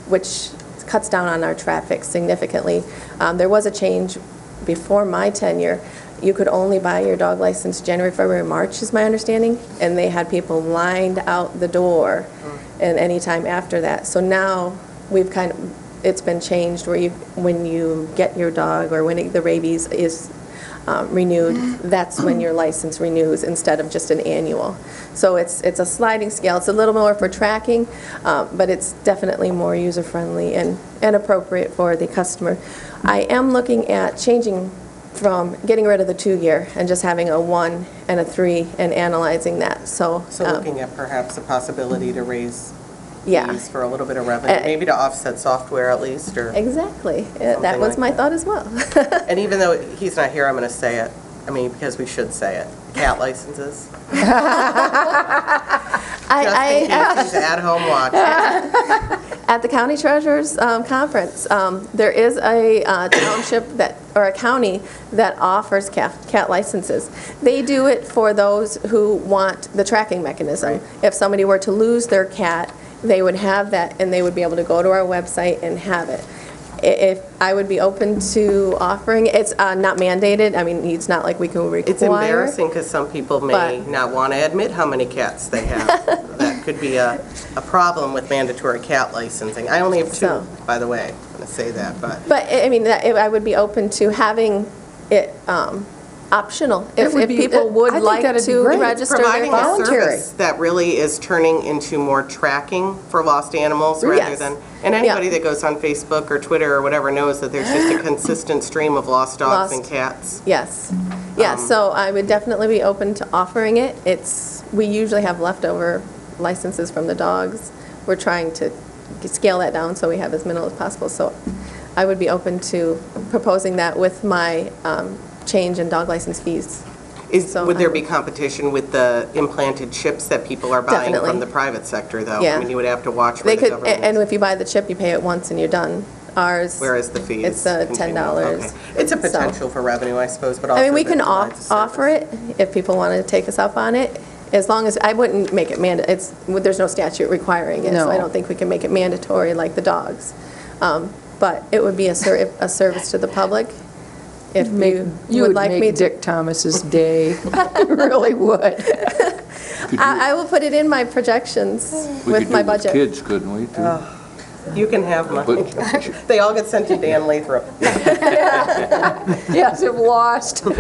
which cuts down on our traffic significantly. There was a change before my tenure. You could only buy your dog license January, February, March, is my understanding, and they had people lined out the door and any time after that. So now we've kind of it's been changed where when you get your dog or when the rabies is renewed, that's when your license renews instead of just an annual. So it's a sliding scale. It's a little more for tracking, but it's definitely more user-friendly and appropriate for the customer. I am looking at changing from getting rid of the 2-year and just having a 1 and a 3 and analyzing that. So looking at perhaps a possibility to raise yeah. fees for a little bit of revenue, maybe to offset software at least, or... Exactly. That was like my that. thought as well. And even though he's not here, I'm going to say it. I mean, because we should say it. Cat licenses. Just in case he's at home watching. At the county treasurer's conference, there is a township or a county that offers cat licenses. They do it for those who want the tracking mechanism. Right. If somebody were to lose their cat, they would have that, and they would be able to go to our website and have it. If I would be open to offering, it's not mandated. I mean, it's not like we can require. It's embarrassing because some people may But- not want to admit how many cats they have. That could be a problem with mandatory cat licensing. I only have 2, So- by the way. I'm going to say that, but... But, I mean, I would be open to having it optional. If would be- people would I think like that'd be to great. register their Providing a voluntary. service that really is turning into more tracking for lost animals rather Yes. than... And anybody Yeah. that goes on Facebook or Twitter or whatever knows that there's just a consistent stream of lost dogs and Lost. cats. Yes. Yeah, so I would definitely be open to offering it. We usually have leftover licenses from the dogs. We're trying to scale that down so we have as minimal as possible. So I would be open to proposing that with my change in dog license fees. So Would there I- be competition with the implanted chips that people are buying Definitely. from the private sector, though? Yeah. I mean, you would have to watch They where the could, government and is. if you buy the chip, you pay it once and you're done. Ours. Whereas the fees It's continue. $10. Okay. It's a So- potential for revenue, I suppose, but also I mean, we that can provides a offer service. it if people want to take us up on it, as long as, I wouldn't make it there's no statute requiring it, so I No. don't think we can make it mandatory like the dogs. But it would be a service to the public. If you would like me make to. Dick Thomas's day. You really would. I will put it in my projections with my budget. We could do it with kids, couldn't we, too? You can have mine. But- They all get sent to Dan Lathrop. Yes, if lost. Please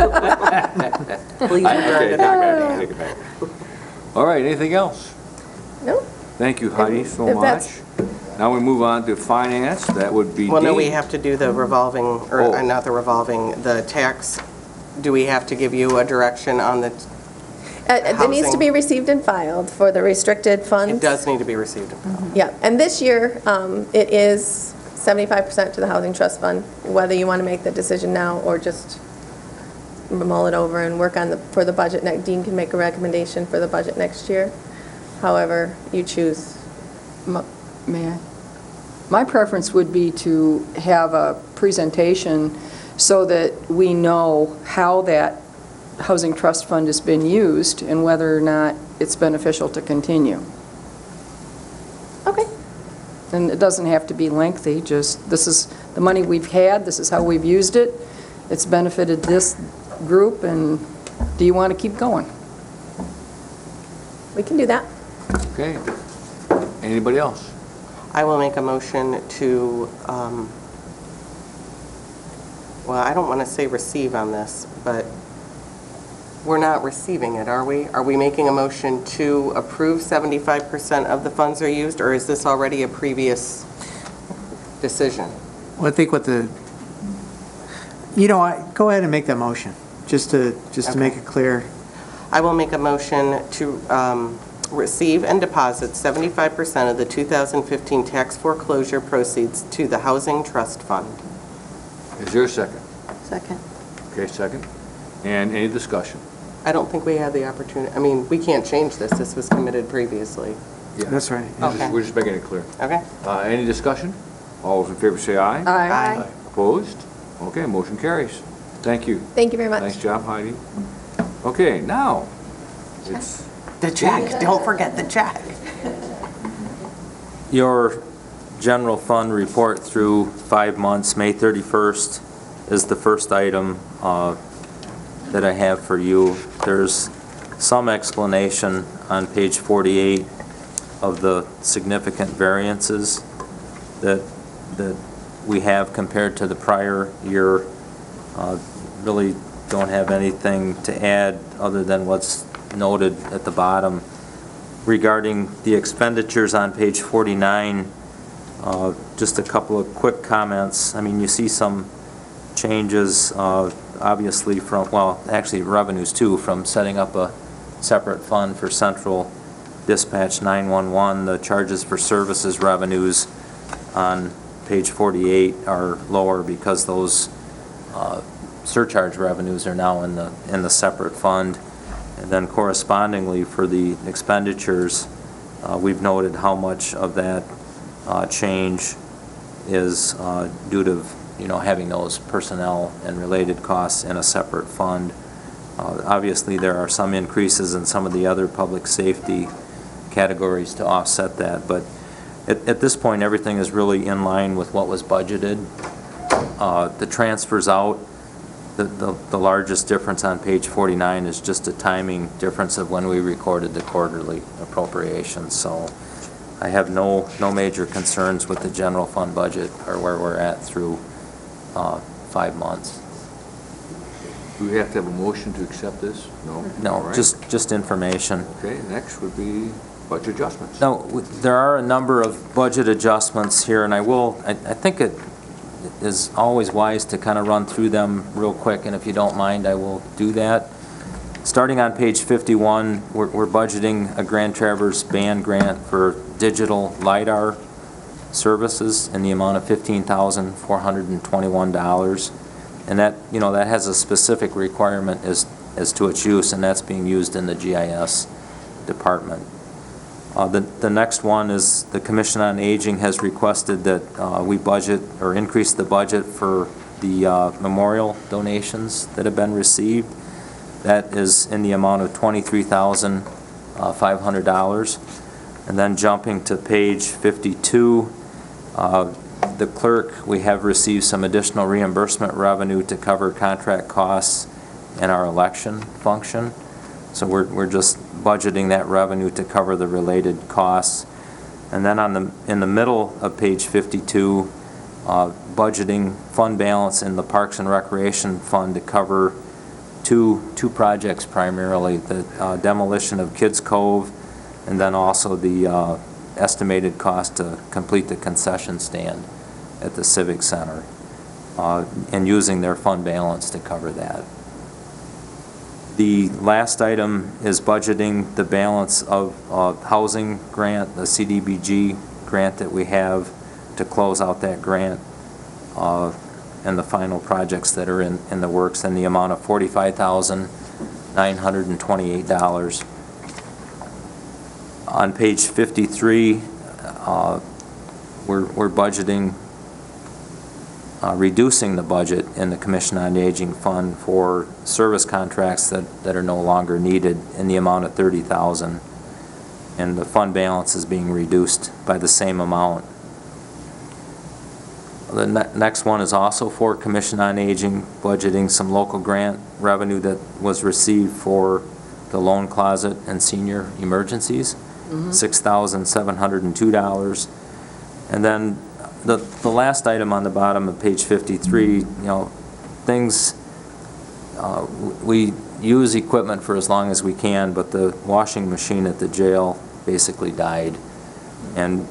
Okay, adjourn. take it back. All right, anything else? No? Thank you, Heidi, so If much. that's- Now we move on to finance. That would be Well, no, Dean. we have to do the revolving, or Oh. not the revolving, the tax. Do we have to give you a direction on the, It needs to Housing. be received and filed for the restricted funds. it does need to be received. Yeah, and this year, it is 75% to the Housing Trust Fund, whether you want to make the decision now or just mull it over and work on for the budget. Dean can make a recommendation for the budget next year, however you choose. May I? My preference would be to have a presentation so that we know how that Housing Trust Fund has been used and whether or not it's beneficial to continue. Okay. And it doesn't have to be lengthy, just this is the money we've had, this is how we've used it, it's benefited this group, and do you want to keep going? We can do that. Okay. Anybody else? I will make a motion to, well, I don't want to say receive on this, but we're not receiving it, are we? Are we making a motion to approve 75% of the funds are used, or is this already a previous decision? Well, I think what go ahead and make that motion, just to make it clear. I will make a motion to receive and deposit 75% of the 2015 tax foreclosure proceeds to the Housing Trust Fund. Is there a second? Second. Okay, second. And any discussion? I don't think we had the opportunity, I mean, we can't change this. This was committed previously. Yeah. That's right. Okay. We're just making it clear. Okay? Any discussion? All those in favor say aye. Aye. Opposed? Okay, motion carries. Thank you. Thank you very much. Nice job, Heidi. Okay, now, it's, The check, don't forget the check. Your general fund report through 5 months, May 31st, is the first item that I have for you. There's some explanation on page 48 of the significant variances that we have compared to the prior year. Really don't have anything to add other than what's noted at the bottom. Regarding the expenditures on page 49, just a couple of quick comments. I mean, you see some changes, obviously from, well, actually revenues too, from setting up a separate fund for central dispatch 911. The charges for services revenues on page 48 are lower because those surcharge revenues are now in the separate fund. And then correspondingly for the expenditures, we've noted how much of that change is due to, having those personnel and related costs in a separate fund. Obviously, there are some increases in some of the other public safety categories to offset that, but at this point, everything is really in line with what was budgeted. The transfers out, the largest difference on page 49 is just a timing difference of when we recorded the quarterly appropriations. So I have no major concerns with the general fund budget or where we're at through 5 months. Do we have to have a motion to accept this? No? No, All right. just information. Okay, next would be budget adjustments. Now, there are a number of budget adjustments here, and I think it is always wise to kind of run through them real quick, and if you don't mind, I will do that. Starting on page 51, we're budgeting a Grand Traverse band grant for digital LiDAR services in the amount of $15,421. And that, that has a specific requirement as to its use, and that's being used in the GIS department. The next one is the Commission on Aging has requested that we budget or increase the budget for the memorial donations that have been received. That is in the amount of $23,500. And then jumping to page 52, the clerk, we have received some additional reimbursement revenue to cover contract costs in our election function. So we're just budgeting that revenue to cover the related costs. And then in the middle of page 52, budgeting fund balance in the Parks and Recreation Fund to cover two projects primarily, the demolition of Kids Cove and then also the estimated cost to complete the concession stand at the Civic Center, and using their fund balance to cover that. The last item is budgeting the balance of housing grant, the CDBG grant that we have to close out that grant, and the final projects that are in the works in the amount of $45,928. On page 53, we're budgeting reducing the budget in the Commission on Aging Fund for service contracts that are no longer needed in the amount of $30,000, and the fund balance is being reduced by the same amount. The next one is also for Commission on Aging, budgeting some local grant revenue that was received for the loan closet and senior emergencies, $6,702. And then the last item on the bottom of page 53, things, we use equipment for as long as we can, but the washing machine at the jail basically died. And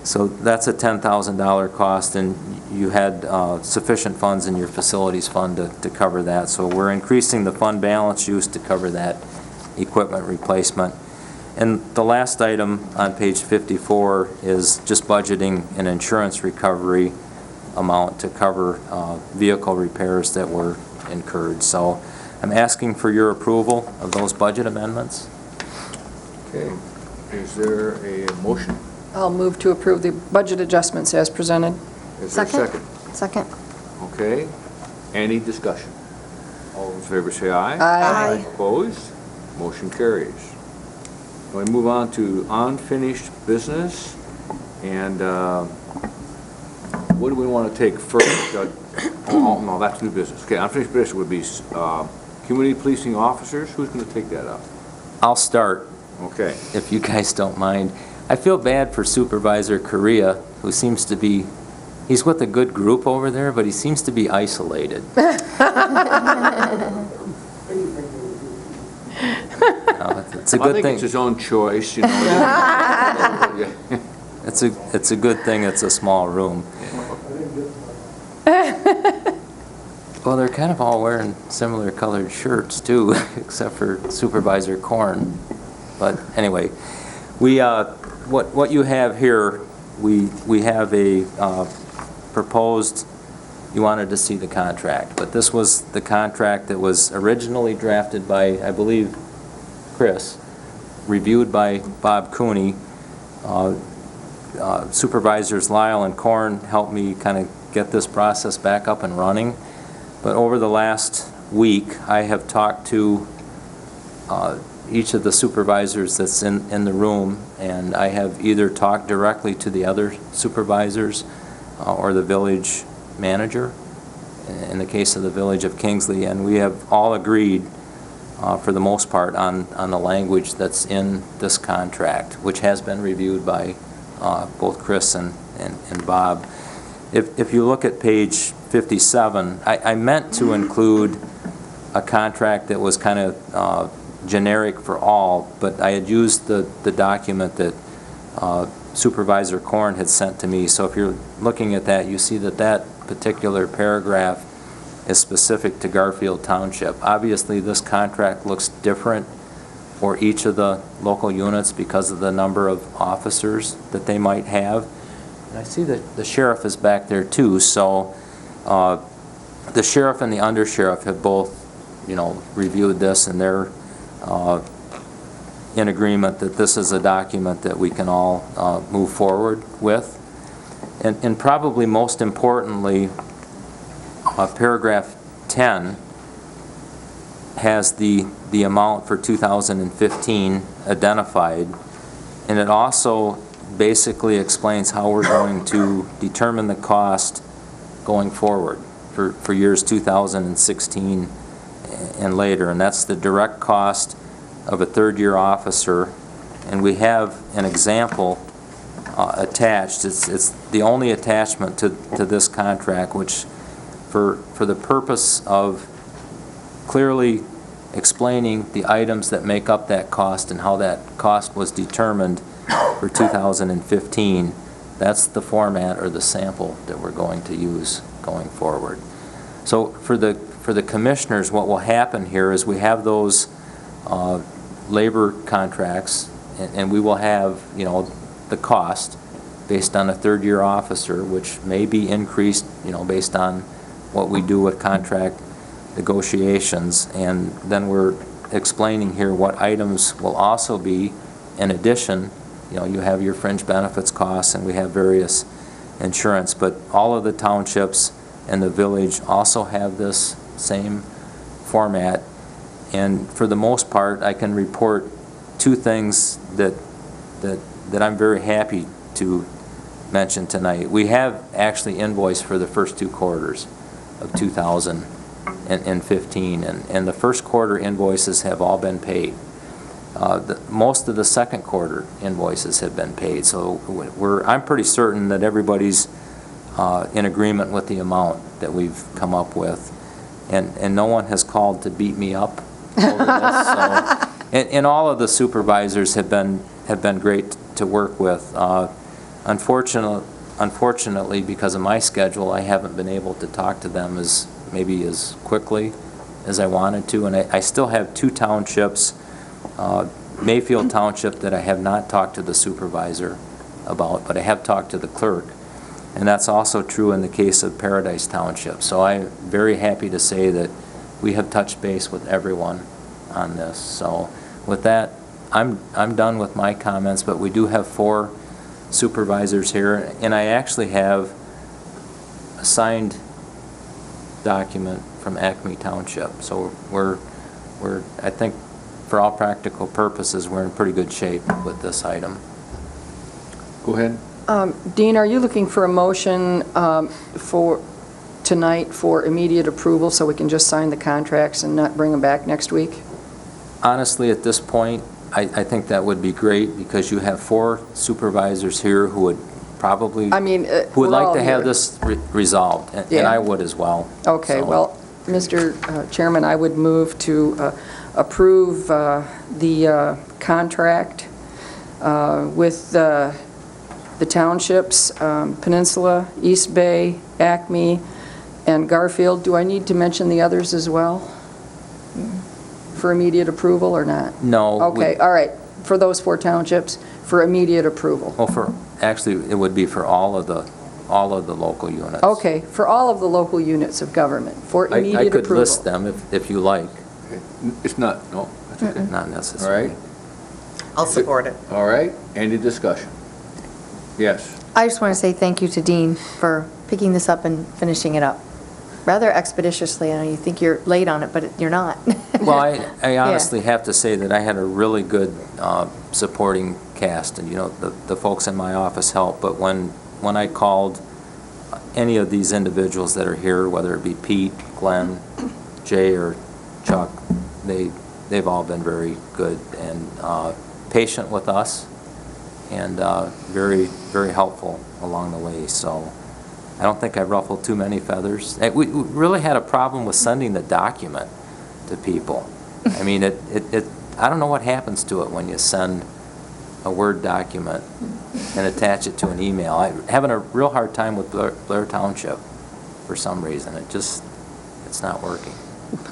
so that's a $10,000 cost, and you had sufficient funds in your facilities fund to cover that. So we're increasing the fund balance used to cover that equipment replacement. And the last item on page 54 is just budgeting an insurance recovery amount to cover vehicle repairs that were incurred. So I'm asking for your approval of those budget amendments. Okay. Is there a motion? I'll move to approve the budget adjustments as presented. Is there a second? Second. Okay. Any discussion? All in favor say aye. Aye. Opposed? Motion carries. We move on to unfinished business, and what do we want to take first? Oh, no, that's new business. Okay, unfinished business would be community policing officers. Who's going to take that up? I'll start, Okay. if you guys don't mind. I feel bad for Supervisor Correa, who seems to be He's with a good group over there, but he seems to be isolated. It's a I good think thing. it's his own choice, you know. It's a good thing it's a small room. Well, they're kind of all wearing similar colored shirts too, except for Supervisor Korn. But anyway, what you have here, we have a proposed. You wanted to see the contract, but this was the contract that was originally drafted by, I believe, Chris, reviewed by Bob Cooney. Supervisors Lyle and Korn helped me kind of get this process back up and running. But over the last week, I have talked to each of the supervisors that's in the room, and I have either talked directly to the other supervisors or the village manager, in the case of the village of Kingsley, and we have all agreed for the most part on the language that's in this contract, which has been reviewed by both Chris and Bob. If you look at page 57, I meant to include a contract that was kind of generic for all, but I had used the document that Supervisor Korn had sent to me. So if you're looking at that, you see that particular paragraph is specific to Garfield Township. Obviously, this contract looks different for each of the local units because of the number of officers that they might have. And I see that the sheriff is back there too, so the sheriff and the undersheriff have both, reviewed this, and they're in agreement that this is a document that we can all move forward with. And probably most importantly, paragraph 10 has the amount for 2015 identified, and it also basically explains how we're going to determine the cost going forward for years 2016 and later, and that's the direct cost of a third-year officer. And we have an example attached. It's the only attachment to this contract, which for the purpose of clearly explaining the items that make up that cost and how that cost was determined for 2015. That's the format or the sample that we're going to use going forward. So for the commissioners, what will happen here is we have those labor contracts, and we will have, the cost based on a third-year officer, which may be increased, based on what we do with contract negotiations. And then we're explaining here what items will also be in addition. You have your fringe benefits costs, and we have various insurance, but all of the townships and the village also have this same format. And for the most part, I can report two things that I'm very happy to mention tonight. We have actually invoiced for the first 2 quarters of 2015, and the first quarter invoices have all been paid. Most of the second quarter invoices have been paid, so I'm pretty certain that everybody's in agreement with the amount that we've come up with, and no one has called to beat me up over this. So, and all of the supervisors have been great to work with. Unfortunately, because of my schedule, I haven't been able to talk to them as quickly as I wanted to, and I still have 2 townships. Mayfield Township that I have not talked to the supervisor about, but I have talked to the clerk, and that's also true in the case of Paradise Township. So I'm very happy to say that we have touched base with everyone on this. So with that, I'm done with my comments, but we do have 4 supervisors here, and I actually have a signed document from Acme Township. So we're I think, for all practical purposes, we're in pretty good shape with this item. Go ahead. Dean, are you looking for a motion for tonight for immediate approval so we can just sign the contracts and not bring them back next week? Honestly, at this point, I think that would be great, because you have 4 supervisors here who would probably I mean, who would we're like all to have here. this resolved, and Yeah. I would as well. Okay, So- well, Mr. Chairman, I would move to approve the contract with the townships, Peninsula, East Bay, Acme, and Garfield. Do I need to mention the others as well for immediate approval or not? No. Okay, all right, for those 4 townships, for immediate approval. Well, actually, it would be for all of the local units. Okay, for all of the local units of government, for I immediate approval. could list them if you like, It's not, no, that's okay. not All necessary. right, I'll support it. all right, any discussion? Yes. I just want to say thank you to Dean for picking this up and finishing it up rather expeditiously. I know you think you're late on it, but you're not. Well, I honestly have to say that I had a really good supporting cast, and, the folks in my office helped, but when I called any of these individuals that are here, whether it be Pete, Glenn, Jay, or Chuck, they've all been very good and patient with us, and very, very helpful along the way. So I don't think I've ruffled too many feathers. We really had a problem with sending the document to people. I mean, I don't know what happens to it when you send a Word document and attach it to an email. I'm having a real hard time with Blair Township for some reason. It's not working.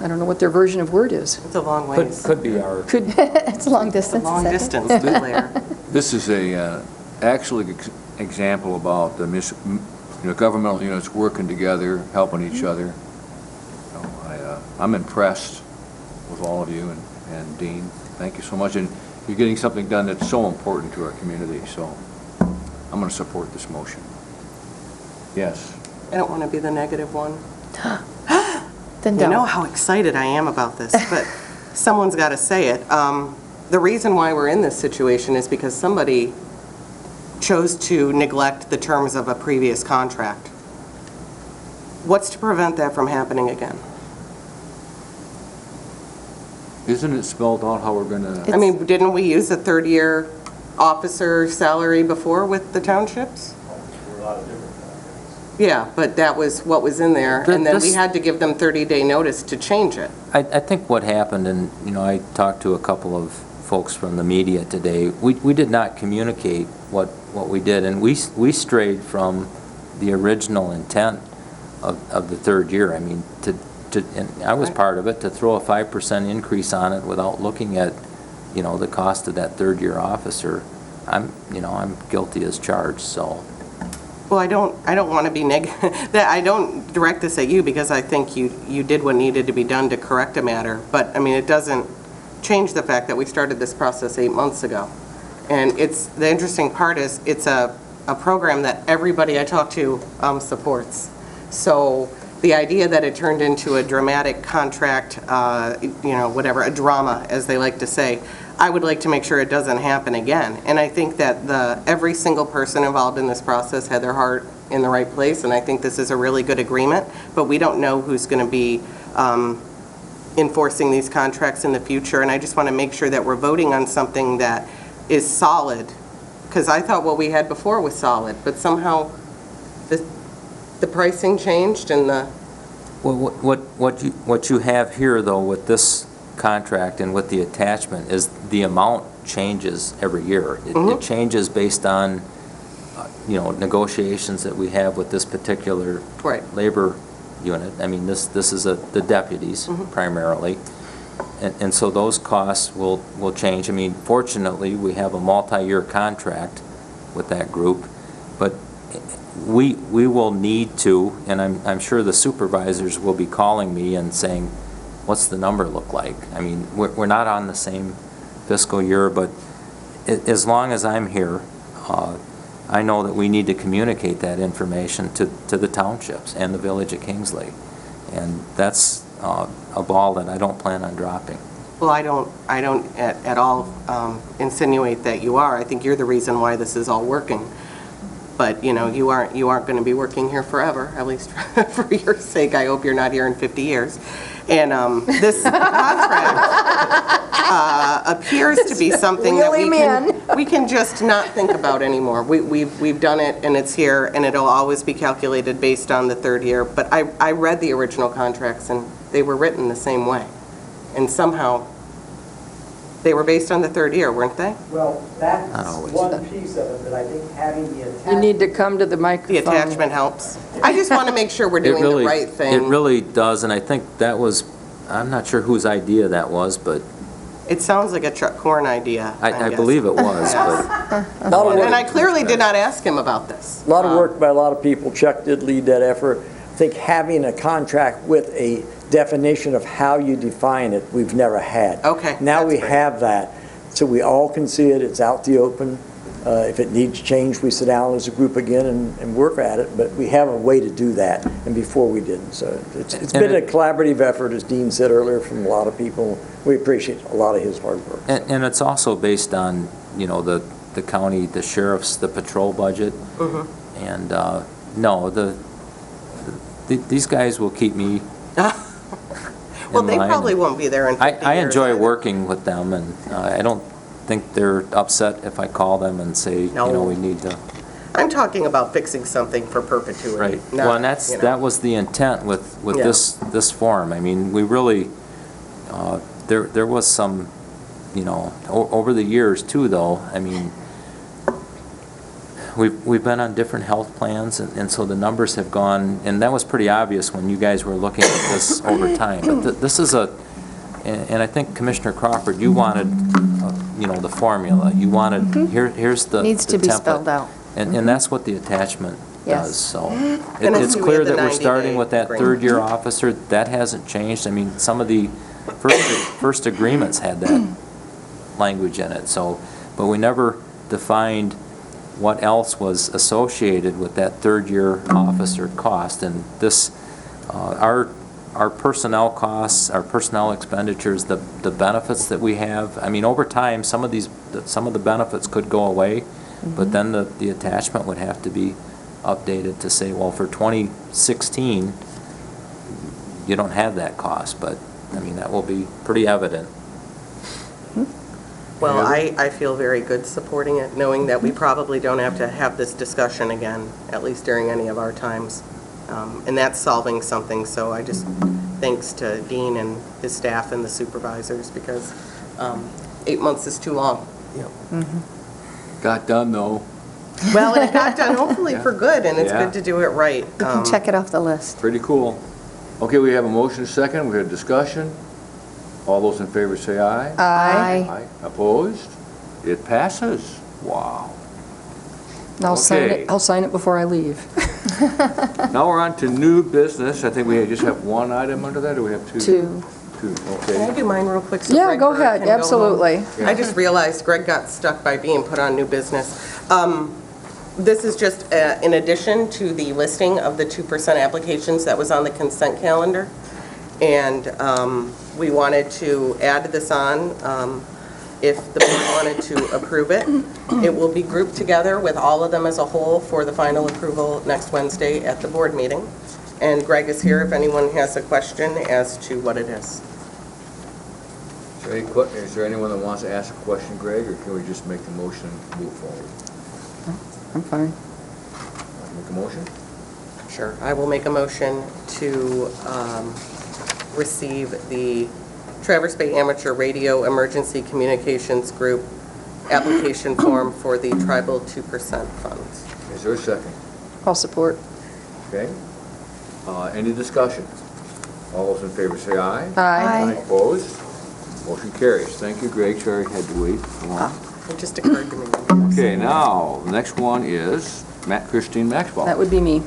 I don't know what their version of Word is. It's a long ways. Could be our... It's a long distance. Long isn't it? distance to Blair. This is actually example about the governmental units working together, helping each other. I'm impressed with all of you, and Dean, thank you so much. And you're getting something done that's so important to our community, so I'm going to support this motion. Yes. I don't want to be the negative one. Then You don't. know how excited I am about this, but someone's got to say it. The reason why we're in this situation is because somebody chose to neglect the terms of a previous contract. What's to prevent that from happening again? Isn't it spelled out how we're going to? I mean, didn't we use a third-year officer salary before with the townships? Yeah, but that was what was in there, and then we This- had to give them 30-day notice to change it. I think what happened, and, I talked to a couple of folks from the media today, we did not communicate what we did, and we strayed from the original intent of the third year. I mean, and I was part of it, to throw a 5% increase on it without looking at, the cost of that third-year officer. I'm guilty as charged, so. Well, I don't want to be that I don't direct this at you because I think you did what needed to be done to correct a matter. But, I mean, it doesn't change the fact that we started this process 8 months ago. And the interesting part is it's a program that everybody I talk to supports. So the idea that it turned into a dramatic contract, whatever, a drama, as they like to say, I would like to make sure it doesn't happen again. And I think that every single person involved in this process had their heart in the right place, and I think this is a really good agreement, but we don't know who's going to be enforcing these contracts in the future, and I just want to make sure that we're voting on something that is solid, because I thought what we had before was solid, but somehow the pricing changed and the... Well, what you have here, though, with this contract and with the attachment is the amount changes every year. It changes based on, negotiations that we have with this particular labor unit. I mean, this is the deputies primarily. And so those costs will change. I mean, fortunately, we have a multi-year contract with that group, but we will need to, and I'm sure the supervisors will be calling me and saying, what's the number look like? I mean, we're not on the same fiscal year, but as long as I'm here, I know that we need to communicate that information to the townships and the village of Kingsley. And that's a ball that I don't plan on dropping. Well, I don't at all insinuate that you are. I think you're the reason why this is all working. But, you aren't going to be working here forever, at least for your sake. I hope you're not here in 50 years. And this contract appears to be something that we can... we can just not think about anymore. We've done it, and it's here, and it'll always be calculated based on the third year. But I read the original contracts, and they were written the same way. And somehow, they were based on the third year, weren't they? Well, that's one piece of it, but I think having the attachment... You need to come to the microphone. The attachment helps. I just want to make sure we're doing the right thing. It really does, and I think that was, I'm not sure whose idea that was, but It sounds like a Chuck Corn idea. I believe it was, but And I clearly did not ask him about this. A lot of work by a lot of people. Chuck did lead that effort. I think having a contract with a definition of how you define it, we've never had. Okay. Now we have that, so we all can see it, it's out the open. If it needs change, we sit down as a group again and work at it, but we have a way to do that, and before we didn't. So it's been a collaborative effort, as Dean said earlier, from a lot of people. We appreciate a lot of his hard work. and it's also based on, you know, the county, the sheriff's, the patrol budget. And, no, these guys will keep me Well, they probably won't be there in 50 years. I enjoy either. working with them, and I don't think they're upset if I call them and say, you know, we need to. I'm talking about fixing something for perpetuity. Right. not, Well, and that was the intent with Yeah. this form. I mean, we really, there was some, you know, over the years too, though, I mean, we've been on different health plans, and so the numbers have gone, and that was pretty obvious when you guys were looking at this over time. But this is and I think Commissioner Crawford, you wanted, you know, the formula. You wanted, here's the Needs to be template. spelled out. And that's what the attachment Yes. does, so. And It's we clear had the that we're 90-day starting with that agreement. third-year officer. That hasn't changed. I mean, some of the first agreements had that language in it, so, but we never defined what else was associated with that third-year officer cost. And this, our personnel costs, our personnel expenditures, the benefits that we have, I mean, over time, some of the benefits could go away, but then the attachment would have to be updated to say, well, for 2016, you don't have that cost, but, I mean, that will be pretty evident. Well, I feel very good supporting it, knowing that we probably don't have to have this discussion again, at least during any of our times. And that's solving something, so I just, thanks to Dean and his staff and the supervisors, because 8 months is too long. Got done, though. Well, and it got done hopefully for good, and it's Yeah. good to do it right. We can check it off the list. Pretty cool. Okay, we have a motion second, we have discussion. All those in favor say aye. Aye. Opposed? It passes. Wow. I'll sign Okay. it, I'll sign it before I leave. Now we're on to new business. I think we just have one item under that, or we have two? Two. Two, Can I okay. do mine real quick? so Yeah, Greg go Bird ahead, can go home? absolutely. I just realized Greg got stuck by being put on new business. This is just in addition to the listing of the 2% applications that was on the consent calendar. And we wanted to add this on if the board wanted to approve it. It will be grouped together with all of them as a whole for the final approval next Wednesday at the board meeting. And Greg is here if anyone has a question as to what it is. Is there anyone that wants to ask a question, Greg, or can we just make the motion and move forward? I'm fine. Make a motion? Sure. I will make a motion to receive the Traverse Bay Amateur Radio Emergency Communications Group application form for the tribal 2% funds. Is there a second? I'll support. Okay. Any discussion? All those in favor say aye. Aye. Opposed? Motion carries. Thank you, Greg. Sorry I had to wait so long. It just occurred to me. Okay, now, the next one is Christine Maxwell. That would be me.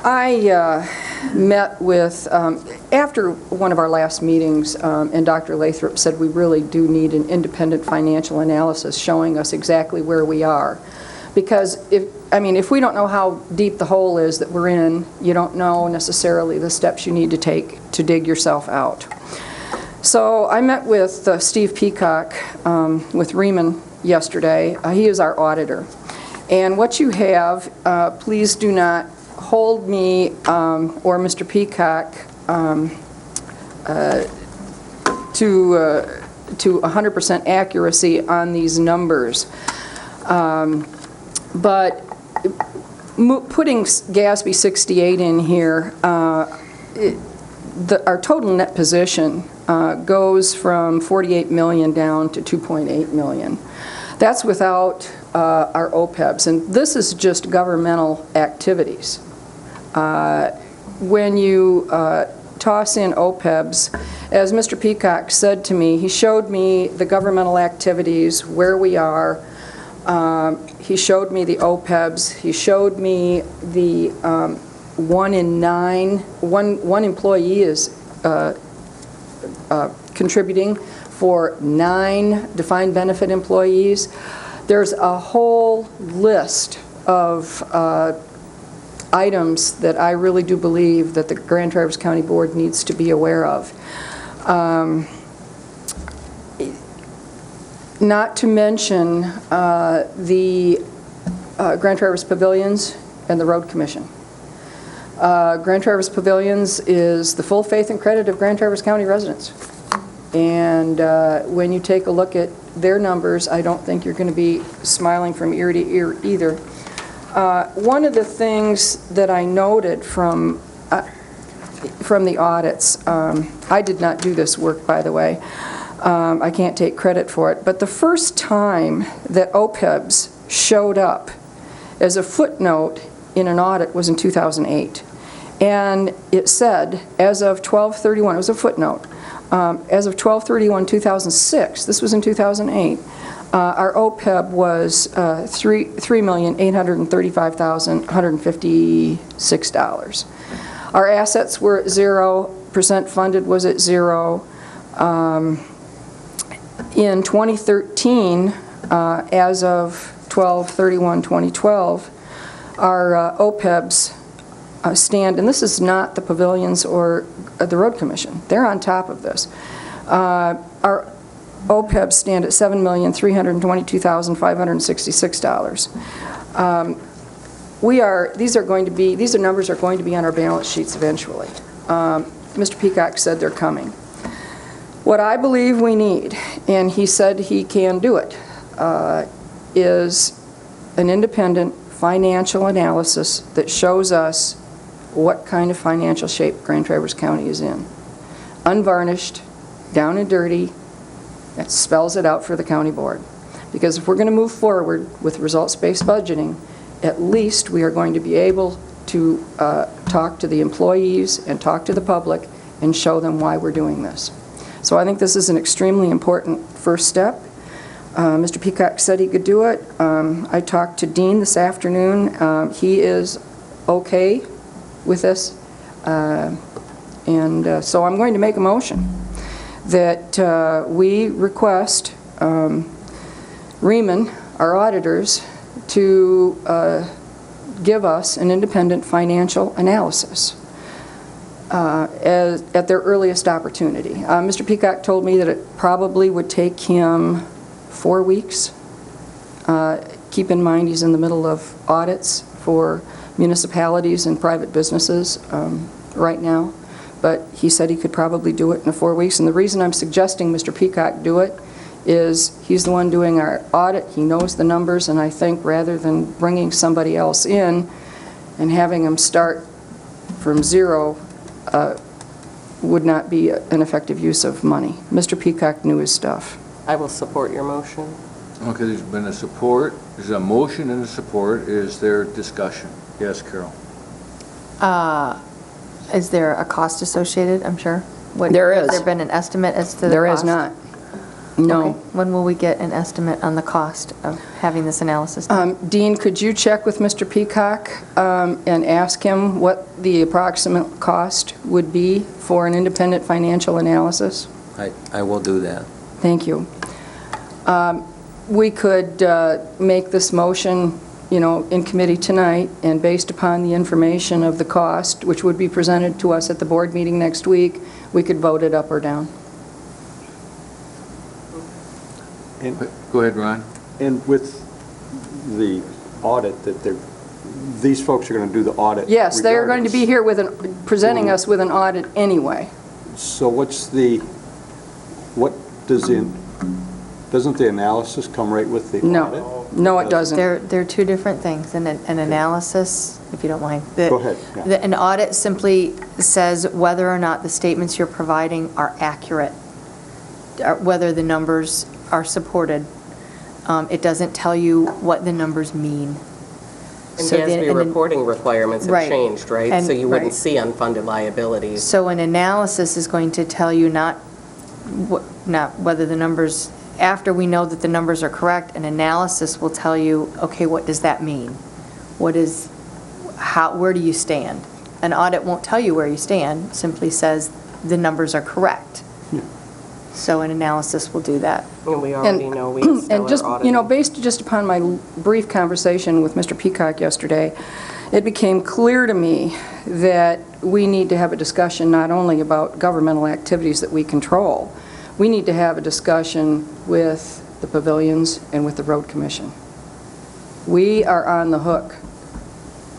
I met with, after one of our last meetings, and Dr. Lathrop said we really do need an independent financial analysis showing us exactly where we are. Because if we don't know how deep the hole is that we're in, you don't know necessarily the steps you need to take to dig yourself out. So I met with Steve Peacock with Riemann yesterday. He is our auditor. And what you have, please do not hold me or Mr. Peacock to 100% accuracy on these numbers. But putting GASB 68 in here, our total net position goes from 48 million down to 2.8 million. That's without our OPEBs, and this is just governmental activities. When you toss in OPEBs, as Mr. Peacock said to me, he showed me the governmental activities, where we are. He showed me the OPEBs. He showed me the 1 in 9, one employee is contributing for 9 defined benefit employees. There's a whole list of items that I really do believe that the Grand Traverse County Board needs to be aware of. Not to mention the Grand Traverse Pavilions and the Road Commission. Grand Traverse Pavilions is the full faith and credit of Grand Traverse County residents. And when you take a look at their numbers, I don't think you're going to be smiling from ear to ear either. One of the things that I noted from the audits, I did not do this work, by the way. I can't take credit for it, but the first time that OPEBs showed up as a footnote in an audit was in 2008. And it said, as of 12/31, it was a footnote, as of 12/31/2006, this was in 2008, our OPEB was $3,835,156. Our assets were at 0%, funded was at 0. In 2013, as of 12/31/2012, our OPEBs stand, and this is not the pavilions or the Road Commission. They're on top of this. Our OPEBs stand at $7,322,566. These numbers are going to be on our balance sheets eventually. Mr. Peacock said they're coming. What I believe we need, and he said he can do it, is an independent financial analysis that shows us what kind of financial shape Grand Traverse County is in. Unvarnished, down and dirty, that spells it out for the county board. Because if we're going to move forward with results-based budgeting, at least we are going to be able to talk to the employees and talk to the public and show them why we're doing this. So I think this is an extremely important first step. Mr. Peacock said he could do it. I talked to Dean this afternoon. He is okay with this. So I'm going to make a motion that we request Riemann, our auditors, to give us an independent financial analysis at their earliest opportunity. Mr. Peacock told me that it probably would take him 4 weeks. Keep in mind he's in the middle of audits for municipalities and private businesses right now, but he said he could probably do it in 4 weeks. And the reason I'm suggesting Mr. Peacock do it is he's the one doing our audit, he knows the numbers, and I think rather than bringing somebody else in and having them start from zero would not be an effective use of money. Mr. Peacock knew his stuff. I will support your motion. Okay, there's been a support, there's a motion and a support. Is there discussion? Yes, Carol? Is there a cost associated, I'm sure? There is. Has there been an estimate as to the cost? There is not. No. Okay. When will we get an estimate on the cost of having this analysis done? Dean, could you check with Mr. Peacock and ask him what the approximate cost would be for an independent financial analysis? I will do that. Thank you. We could make this motion, in committee tonight, and based upon the information of the cost, which would be presented to us at the board meeting next week, we could vote it up or down. Go ahead, Ron. And with the audit, that these folks are going to do the audit. Yes, they are going to be here presenting us with an audit anyway. So what does the Doesn't the analysis come right with the audit? No, it doesn't. They're two different things. An analysis, if you don't mind. Go ahead, yeah. An audit simply says whether or not the statements you're providing are accurate, whether the numbers are supported. It doesn't tell you what the numbers mean. And So GASB reporting requirements have Right. changed, right? And- So you wouldn't right. see unfunded liabilities. So an analysis is going to tell you not whether the numbers, after we know that the numbers are correct, an analysis will tell you, okay, what does that mean? Where do you stand? An audit won't tell you where you stand, simply says the numbers are correct. So an analysis will do that. And we already know we still And just, are you know, auditing. based just upon my brief conversation with Mr. Peacock yesterday, it became clear to me that we need to have a discussion not only about governmental activities that we control, we need to have a discussion with the pavilions and with the road commission. We are on the hook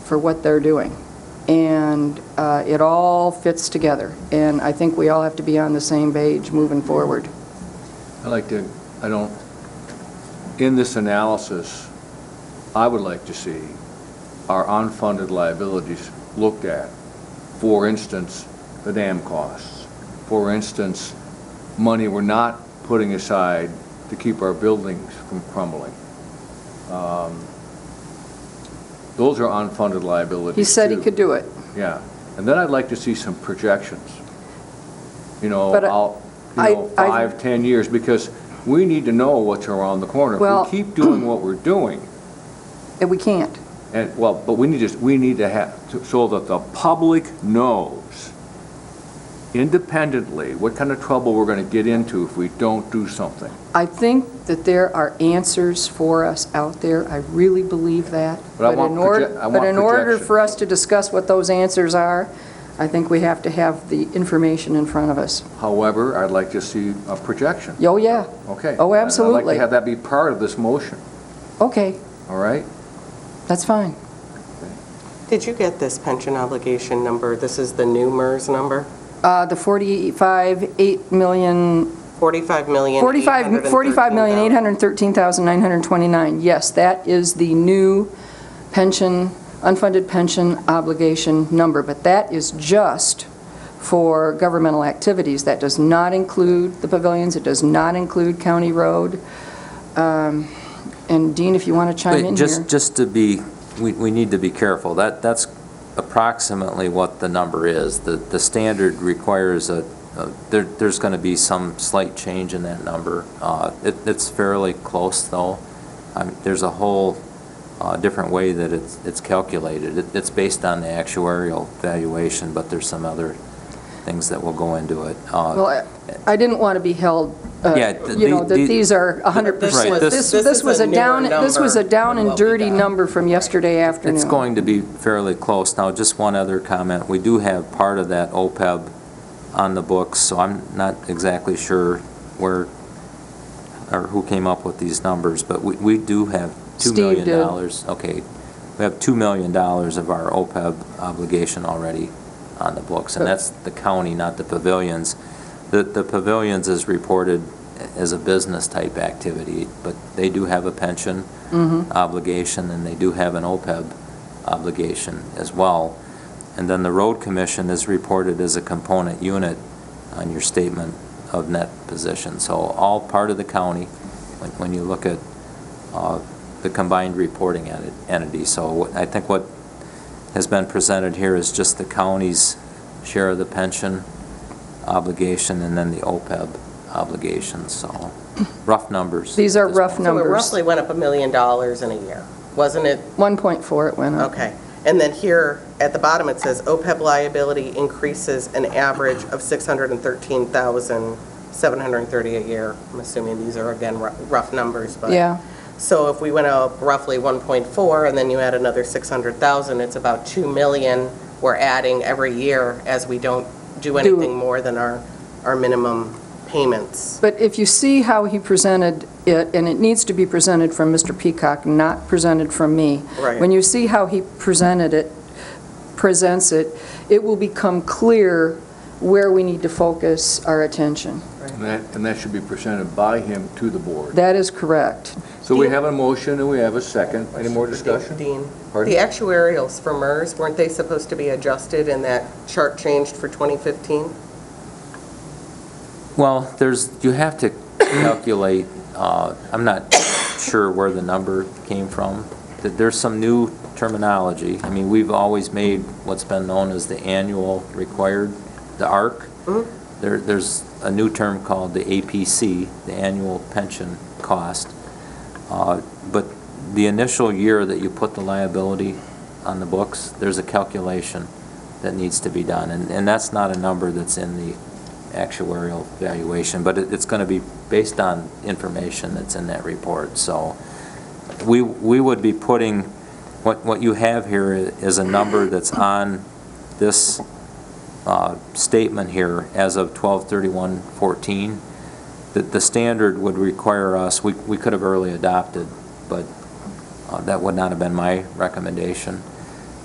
for what they're doing, and it all fits together, and I think we all have to be on the same page moving forward. In this analysis, I would like to see our unfunded liabilities looked at. For instance, the dam costs. For instance, money we're not putting aside to keep our buildings from crumbling. Those are unfunded liabilities. He said he too. could do it. Yeah, and then I'd like to see some projections. You know, But I- 5, 10 years, because we need to know what's around the corner. Well- If we keep doing what we're doing, And we can't. but we need to have, so that the public knows independently what kind of trouble we're going to get into if we don't do something. I think that there are answers for us out there. I really believe that. But I want in order projection. for us to discuss what those answers are, I think we have to have the information in front of us. However, I'd like to see a projection. Oh, yeah. Okay. Oh, I'd like absolutely. to have that be part of this motion, Okay, all right? that's fine. Did you get this pension obligation number? This is the new MERS number? The 8 million, 45,813,929. Yes, that is the new pension, unfunded pension obligation number, but that is just for governmental activities. That does not include the pavilions, it does not include County Road. And Dean, if you want to chime in here. Just to be, we need to be careful. That's approximately what the number is. The standard requires there's going to be some slight change in that number. It's fairly close, though. There's a whole different way that it's calculated. It's based on the actuarial valuation, but there's some other things that will go into it. Well, I didn't want to be held, Yeah, that these are 100%. Right, This was a down and dirty number from yesterday afternoon. It's going to be fairly close. Now, just one other comment. We do have part of that OPEB on the books, so I'm not exactly sure where or who came up with these numbers, but we do have $2 million. Steve did. Okay. We have $2 million of our OPEB obligation already on the books, and that's the county, not the pavilions. The pavilions is reported as a business-type activity, but they do have a pension obligation, and they do have an OPEB obligation as well. And then the road commission is reported as a component unit on your statement of net position. So all part of the county when you look at the combined reporting entity. So I think what has been presented here is just the county's share of the pension obligation and then the OPEB obligation. So rough numbers. These are rough So it numbers. roughly went up $1 million in a year, wasn't it? 1.4 it went up. Okay. And then here, at the bottom, it says OPEB liability increases an average of $613,730 a year. I'm assuming these are, again, rough numbers, but. Yeah. So if we went up roughly 1.4, and then you add another 600,000, it's about 2 million we're adding every year as we don't do anything more than our minimum payments. But if you see how he presented it, and it needs to be presented from Mr. Peacock, not presented from me. Right. When you see how he presents it, it will become clear where we need to focus our attention. And that should be presented by him to the board. That is correct. So we have a motion and we have a second. Any more discussion? Dean, Pardon? the actuarials for MERS, weren't they supposed to be adjusted and that chart changed for 2015? Well, you have to calculate, I'm not sure where the number came from. There's some new terminology. I mean, we've always made what's been known as the annual required, the ARC. There's a new term called the APC, the annual pension cost. But the initial year that you put the liability on the books, there's a calculation that needs to be done. And that's not a number that's in the actuarial valuation, but it's going to be based on information that's in that report. So we would be putting, what you have here is a number that's on this statement here as of 12/31/14. The standard would require us, we could have early adopted, but that would not have been my recommendation.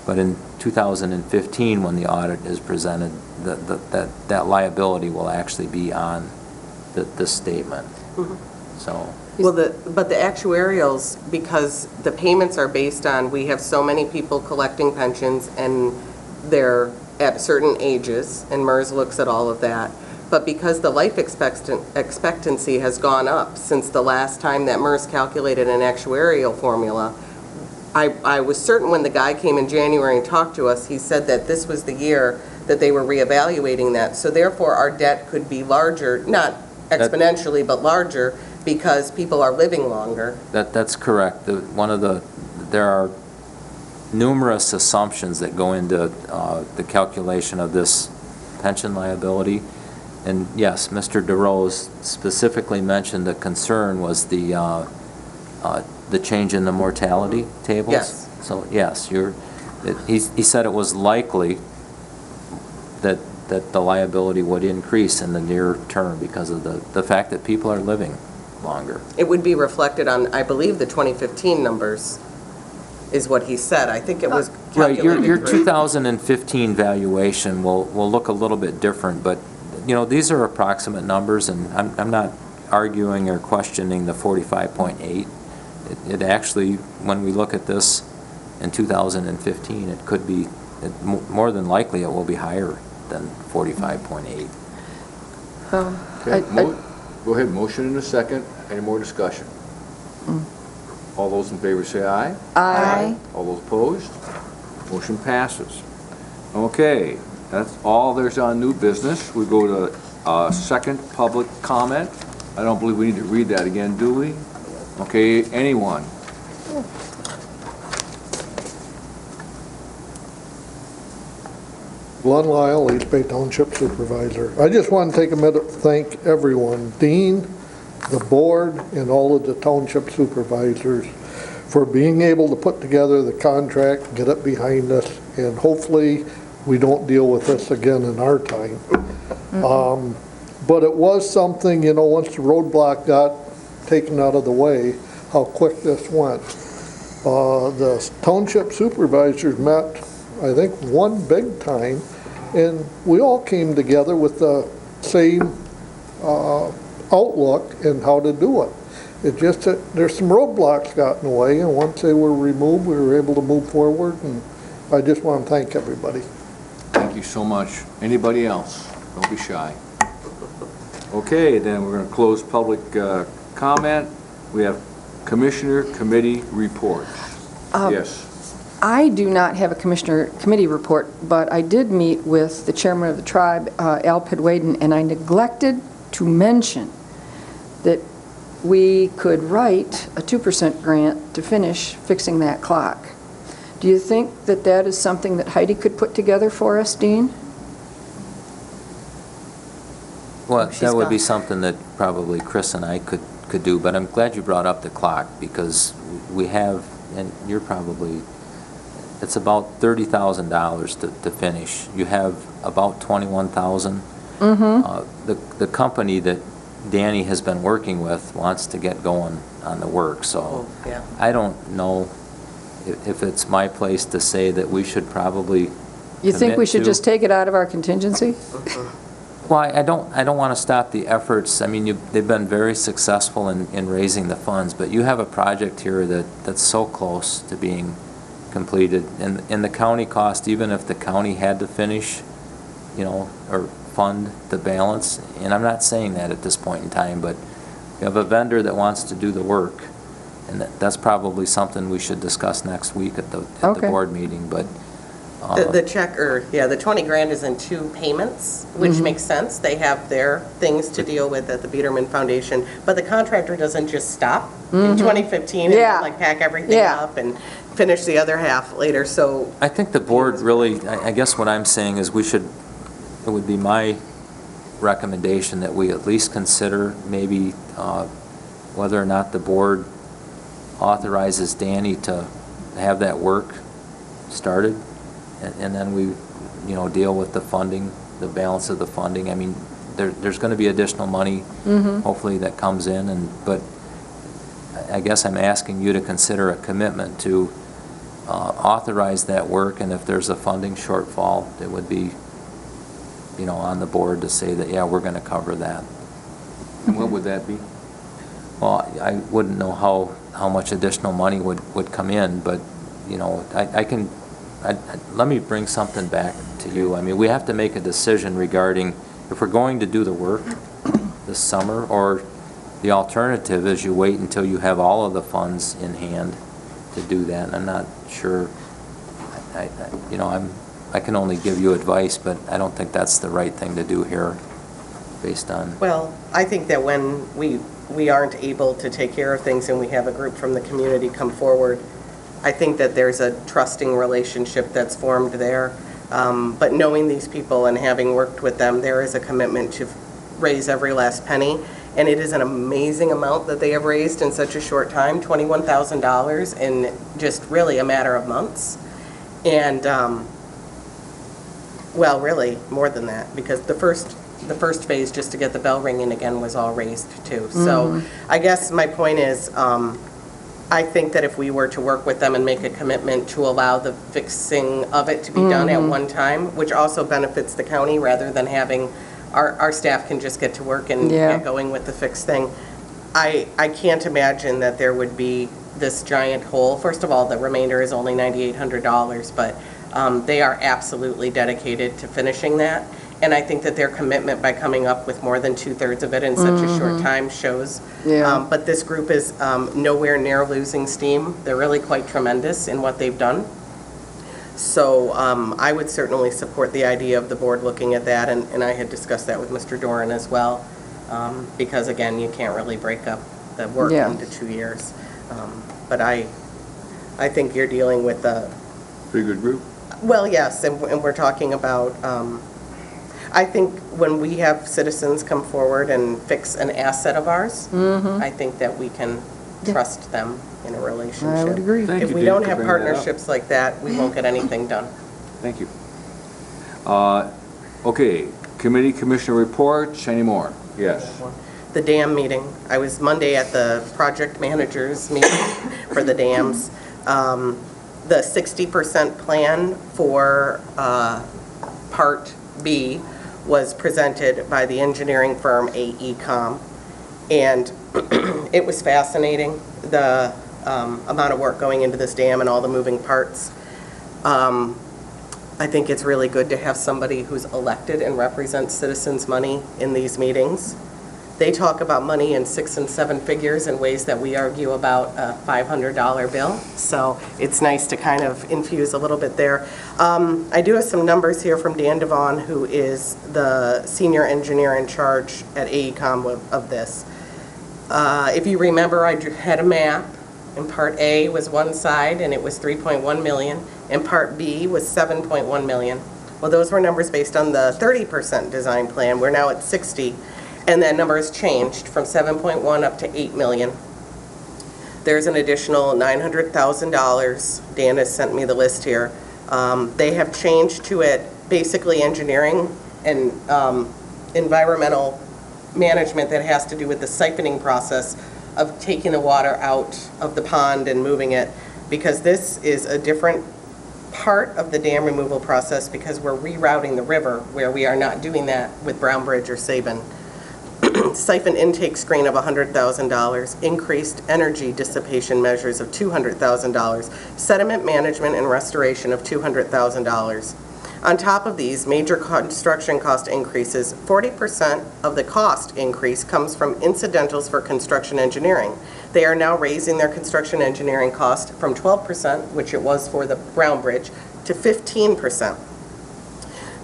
But in 2015, when the audit is presented, that liability will actually be on this statement. So. Well, but the actuarials, because the payments are based on, we have so many people collecting pensions and they're at certain ages, and MERS looks at all of that. But because the life expectancy has gone up since the last time that MERS calculated an actuarial formula, I was certain when the guy came in January and talked to us, he said that this was the year that they were reevaluating that. So therefore, our debt could be larger, not exponentially, but larger, because people are living longer. That's correct. There are numerous assumptions that go into the calculation of this pension liability. And yes, Mr. DeRose specifically mentioned the concern was the change in the mortality tables. Yes. So yes, he said it was likely that the liability would increase in the near term because of the fact that people are living longer. It would be reflected on, I believe, the 2015 numbers, is what he said. I think it was calculated. Right, your through- 2015 valuation will look a little bit different, but, you know, these are approximate numbers, and I'm not arguing or questioning the 45.8. It actually, when we look at this in 2015, it could be, more than likely, it will be higher than 45.8. Okay, go ahead, motion in a second. Any more discussion? All those in favor say aye. Aye. All those opposed? Motion passes. Okay, that's all there's on new business. We go to second public comment. I don't believe we need to read that again, do we? Okay, anyone? Glenn Lyle, East Bay Township Supervisor. I just want to take a minute to thank everyone, Dean, the board, and all of the township supervisors for being able to put together the contract, get it behind us, and hopefully we don't deal with this again in our time. But it was something, you know, once the roadblock got taken out of the way, how quick this went. The township supervisors met, I think, one big time, and we all came together with the same outlook and how to do it. It just that there's some roadblocks got in the way, and once they were removed, we were able to move forward, and I just want to thank everybody. Thank you so much. Anybody else? Don't be shy. Okay, then we're going to close public comment. We have Commissioner Committee reports. Yes. I do not have a commissioner committee report, but I did meet with the chairman of the tribe, Al Pidwaden, and I neglected to mention that we could write a 2% grant to finish fixing that clock. Do you think that that is something that Heidi could put together for us, Dean? Well, that would be something that probably Chris and I could do, but I'm glad you brought up the clock, because we have, and you're probably, it's about $30,000 to finish. You have about $21,000. The company that Danny has been working with wants to get going on the work, so yeah. I don't know if it's my place to say that we should probably You think we should commit just take it out of our contingency? Well, I don't want to stop the efforts. I mean, they've been very successful in raising the funds, but you have a project here that's so close to being completed. And the county cost, even if the county had to finish, or fund the balance, and I'm not saying that at this point in time, but you have a vendor that wants to do the work, and that's probably something we should discuss next week at the board meeting, but... The check, the 20 grand is in 2 payments, which makes sense. They have their things to deal with at the Biederman Foundation, but the contractor doesn't just stop in 2015 and pack everything up and finish the other half later, so... I think the board really, I guess what I'm saying is it would be my recommendation that we at least consider maybe whether or not the board authorizes Danny to have that work started. And then we, deal with the funding, the balance of the funding. I mean, there's going to be additional money, hopefully, that comes in. But I guess I'm asking you to consider a commitment to authorize that work. And if there's a funding shortfall, it would be, on the board to say that, yeah, we're going to cover that. And what would that be? Well, I wouldn't know how much additional money would come in, but, I can... let me bring something back to you. I mean, we have to make a decision regarding if we're going to do the work this summer, or the alternative is you wait until you have all of the funds in hand to do that. And I'm not sure, I can only give you advice, but I don't think that's the right thing to do here based on... Well, I think that when we aren't able to take care of things and we have a group from the community come forward, I think that there's a trusting relationship that's formed there. But knowing these people and having worked with them, there is a commitment to raise every last penny. And it is an amazing amount that they have raised in such a short time, $21,000 in just really a matter of months. And, well, really, more than that, because the first phase, just to get the bell ringing again, was all raised too. So I guess my point is, I think that if we were to work with them and make a commitment to allow the fixing of it to be done at one time, which also benefits the county rather than having our staff can just get to work and get going with the fixed thing, I can't imagine that there would be this giant hole. First of all, the remainder is only $9,800, but they are absolutely dedicated to finishing that. And I think that their commitment by coming up with more than 2/3 of it in such a short time shows. But this group is nowhere near losing steam. They're really quite tremendous in what they've done. So I would certainly support the idea of the board looking at that, and I had discussed that with Mr. Doran as well, because again, you can't really break up the work into 2 years. But I think you're dealing with a... Pretty good group? Well, yes, and we're talking about... I think when we have citizens come forward and fix an asset of ours, I think that we can trust them in a relationship. I would agree. Thank If you, we Dave, don't for have bringing that up. partnerships like that, we won't get anything done. Thank you. Okay, committee commissioner reports, any more? Yes. The dam meeting. I was Monday at the project managers meeting for the dams. The 60% plan for Part B was presented by the engineering firm AECOM, and it was fascinating, the amount of work going into this dam and all the moving parts. I think it's really good to have somebody who's elected and represents citizens' money in these meetings. They talk about money in 6 and 7 figures in ways that we argue about a $500 bill. So it's nice to kind of infuse a little bit there. I do have some numbers here from Dan Devon, who is the senior engineer in charge at AECOM of this. If you remember, I had a map, and Part A was one side, and it was 3.1 million, and Part B was 7.1 million. Well, those were numbers based on the 30% design plan. We're now at 60. And that number has changed from 7.1 up to 8 million. There's an additional $900,000. Dan has sent me the list here. They have changed to it basically engineering and environmental management that has to do with the siphoning process of taking the water out of the pond and moving it, because this is a different part of the dam removal process because we're rerouting the river where we are not doing that with Brown Bridge or Sabin. Siphon intake screen of $100,000, increased energy dissipation measures of $200,000, sediment management and restoration of $200,000. On top of these major construction cost increases, 40% of the cost increase comes from incidentals for construction engineering. They are now raising their construction engineering cost from 12%, which it was for the Brown Bridge, to 15%.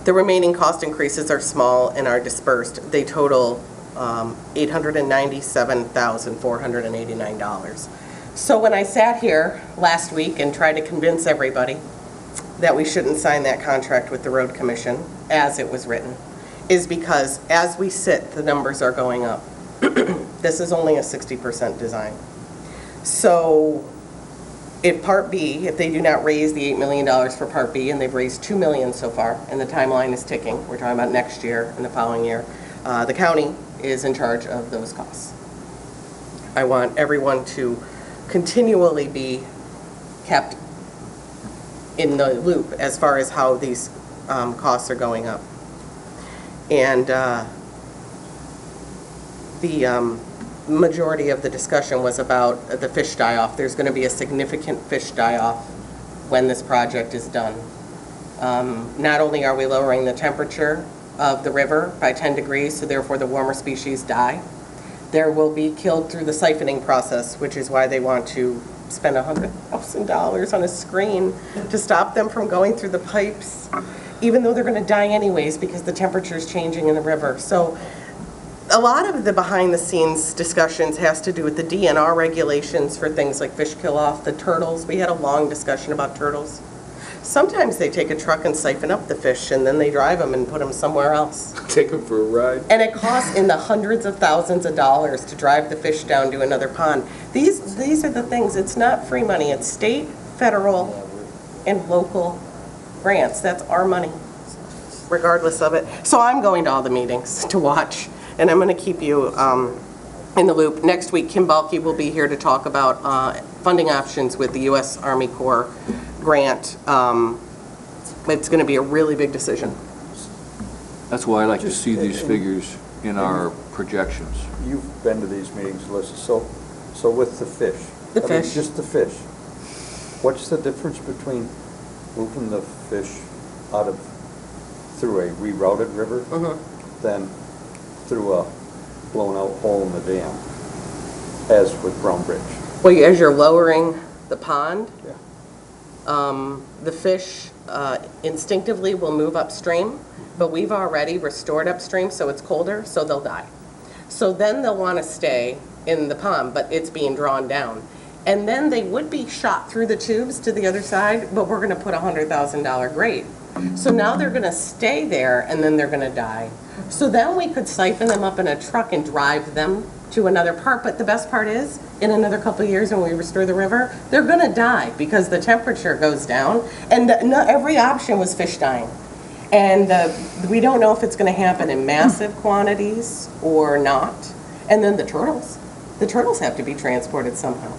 The remaining cost increases are small and are dispersed. They total $897,489. So when I sat here last week and tried to convince everybody that we shouldn't sign that contract with the Road Commission as it was written, is because as we sit, the numbers are going up. This is only a 60% design. So if Part B, if they do not raise the $8 million for Part B, and they've raised $2 million so far, and the timeline is ticking, we're talking about next year and the following year, the county is in charge of those costs. I want everyone to continually be kept in the loop as far as how these costs are going up. And the majority of the discussion was about the fish die-off. There's going to be a significant fish die-off when this project is done. Not only are we lowering the temperature of the river by 10 degrees, so therefore the warmer species die, there will be killed through the siphoning process, which is why they want to spend $100,000 on a screen to stop them from going through the pipes, even though they're going to die anyways because the temperature is changing in the river. So a lot of the behind-the-scenes discussions has to do with the DNR regulations for things like fish kill-off, the turtles. We had a long discussion about turtles. Sometimes they take a truck and siphon up the fish, and then they drive them and put them somewhere else. Take them for a ride. And it costs in the hundreds of thousands of dollars to drive the fish down to another pond. These are the things. It's not free money. It's state, federal, and local grants. That's our money, regardless of it. So I'm going to all the meetings to watch, and I'm going to keep you in the loop. Next week, Kim Balke will be here to talk about funding options with the U.S. Army Corps grant. It's going to be a really big decision. That's why I like to see these figures in our projections. You've been to these meetings, Alyssa, so with the fish. Just the fish. What's the difference between moving the fish through a rerouted river than through a blown out hole in the dam, as with Brown Bridge? Well, as you're lowering the pond, the fish instinctively will move upstream, but we've already restored upstream, so it's colder, so they'll die. So then they'll want to stay in the pond, but it's being drawn down. And then they would be shot through the tubes to the other side, but we're going to put a $100,000 grate. So now they're going to stay there, and then they're going to die. So then we could siphon them up in a truck and drive them to another part. But the best part is, in another couple of years when we restore the river, they're going to die because the temperature goes down. And every option was fish dying. And we don't know if it's going to happen in massive quantities or not. And then the turtles have to be transported somehow.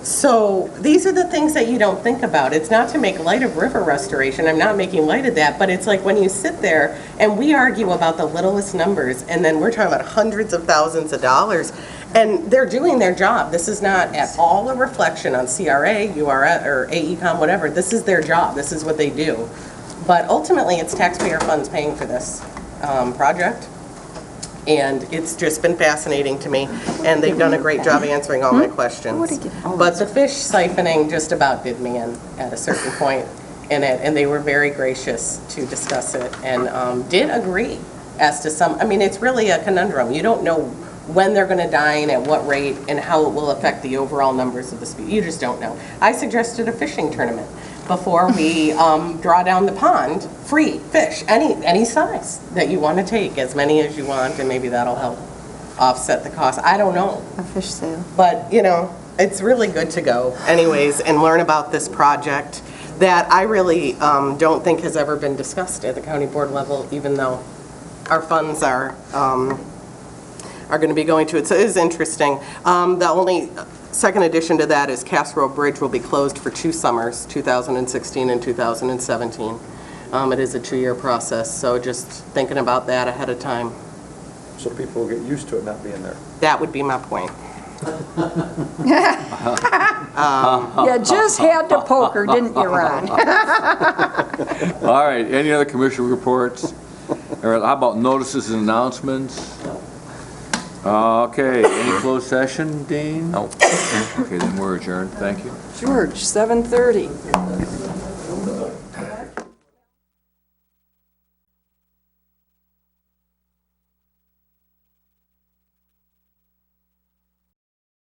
So these are the things that you don't think about. It's not to make light of river restoration. I'm not making light of that, but it's like when you sit there and we argue about the littlest numbers, and then we're talking about hundreds of thousands of dollars, and they're doing their job. This is not at all a reflection on CRA, URS, or AECOM, whatever. This is their job. This is what they do. But ultimately, it's taxpayer funds paying for this project. And it's just been fascinating to me, and they've done a great job answering all my questions. But the fish siphoning just about did me in at a certain point in it, and they were very gracious to discuss it, and did agree as to some. I mean, it's really a conundrum. You don't know when they're going to die and at what rate and how it will affect the overall numbers of the species. You just don't know. I suggested a fishing tournament before we draw down the pond, free fish, any size that you want to take, as many as you want, and maybe that'll help offset the cost. I don't know. A fish sale. But, you know, it's really good to go anyways and learn about this project that I really don't think has ever been discussed at the county board level, even though our funds are going to be going to it. So it is interesting. The only second addition to that is Casserole Bridge will be closed for 2 summers, 2016 and 2017. It is a 2-year process, so just thinking about that ahead of time. So people will get used to it not being there. That would be my point. You just had to poke her, didn't you, Ron? All right, any other commission reports? All right, how about notices and announcements? Okay, any closed session, Dean? No. Okay, then we're adjourned, thank you. George, 7:30.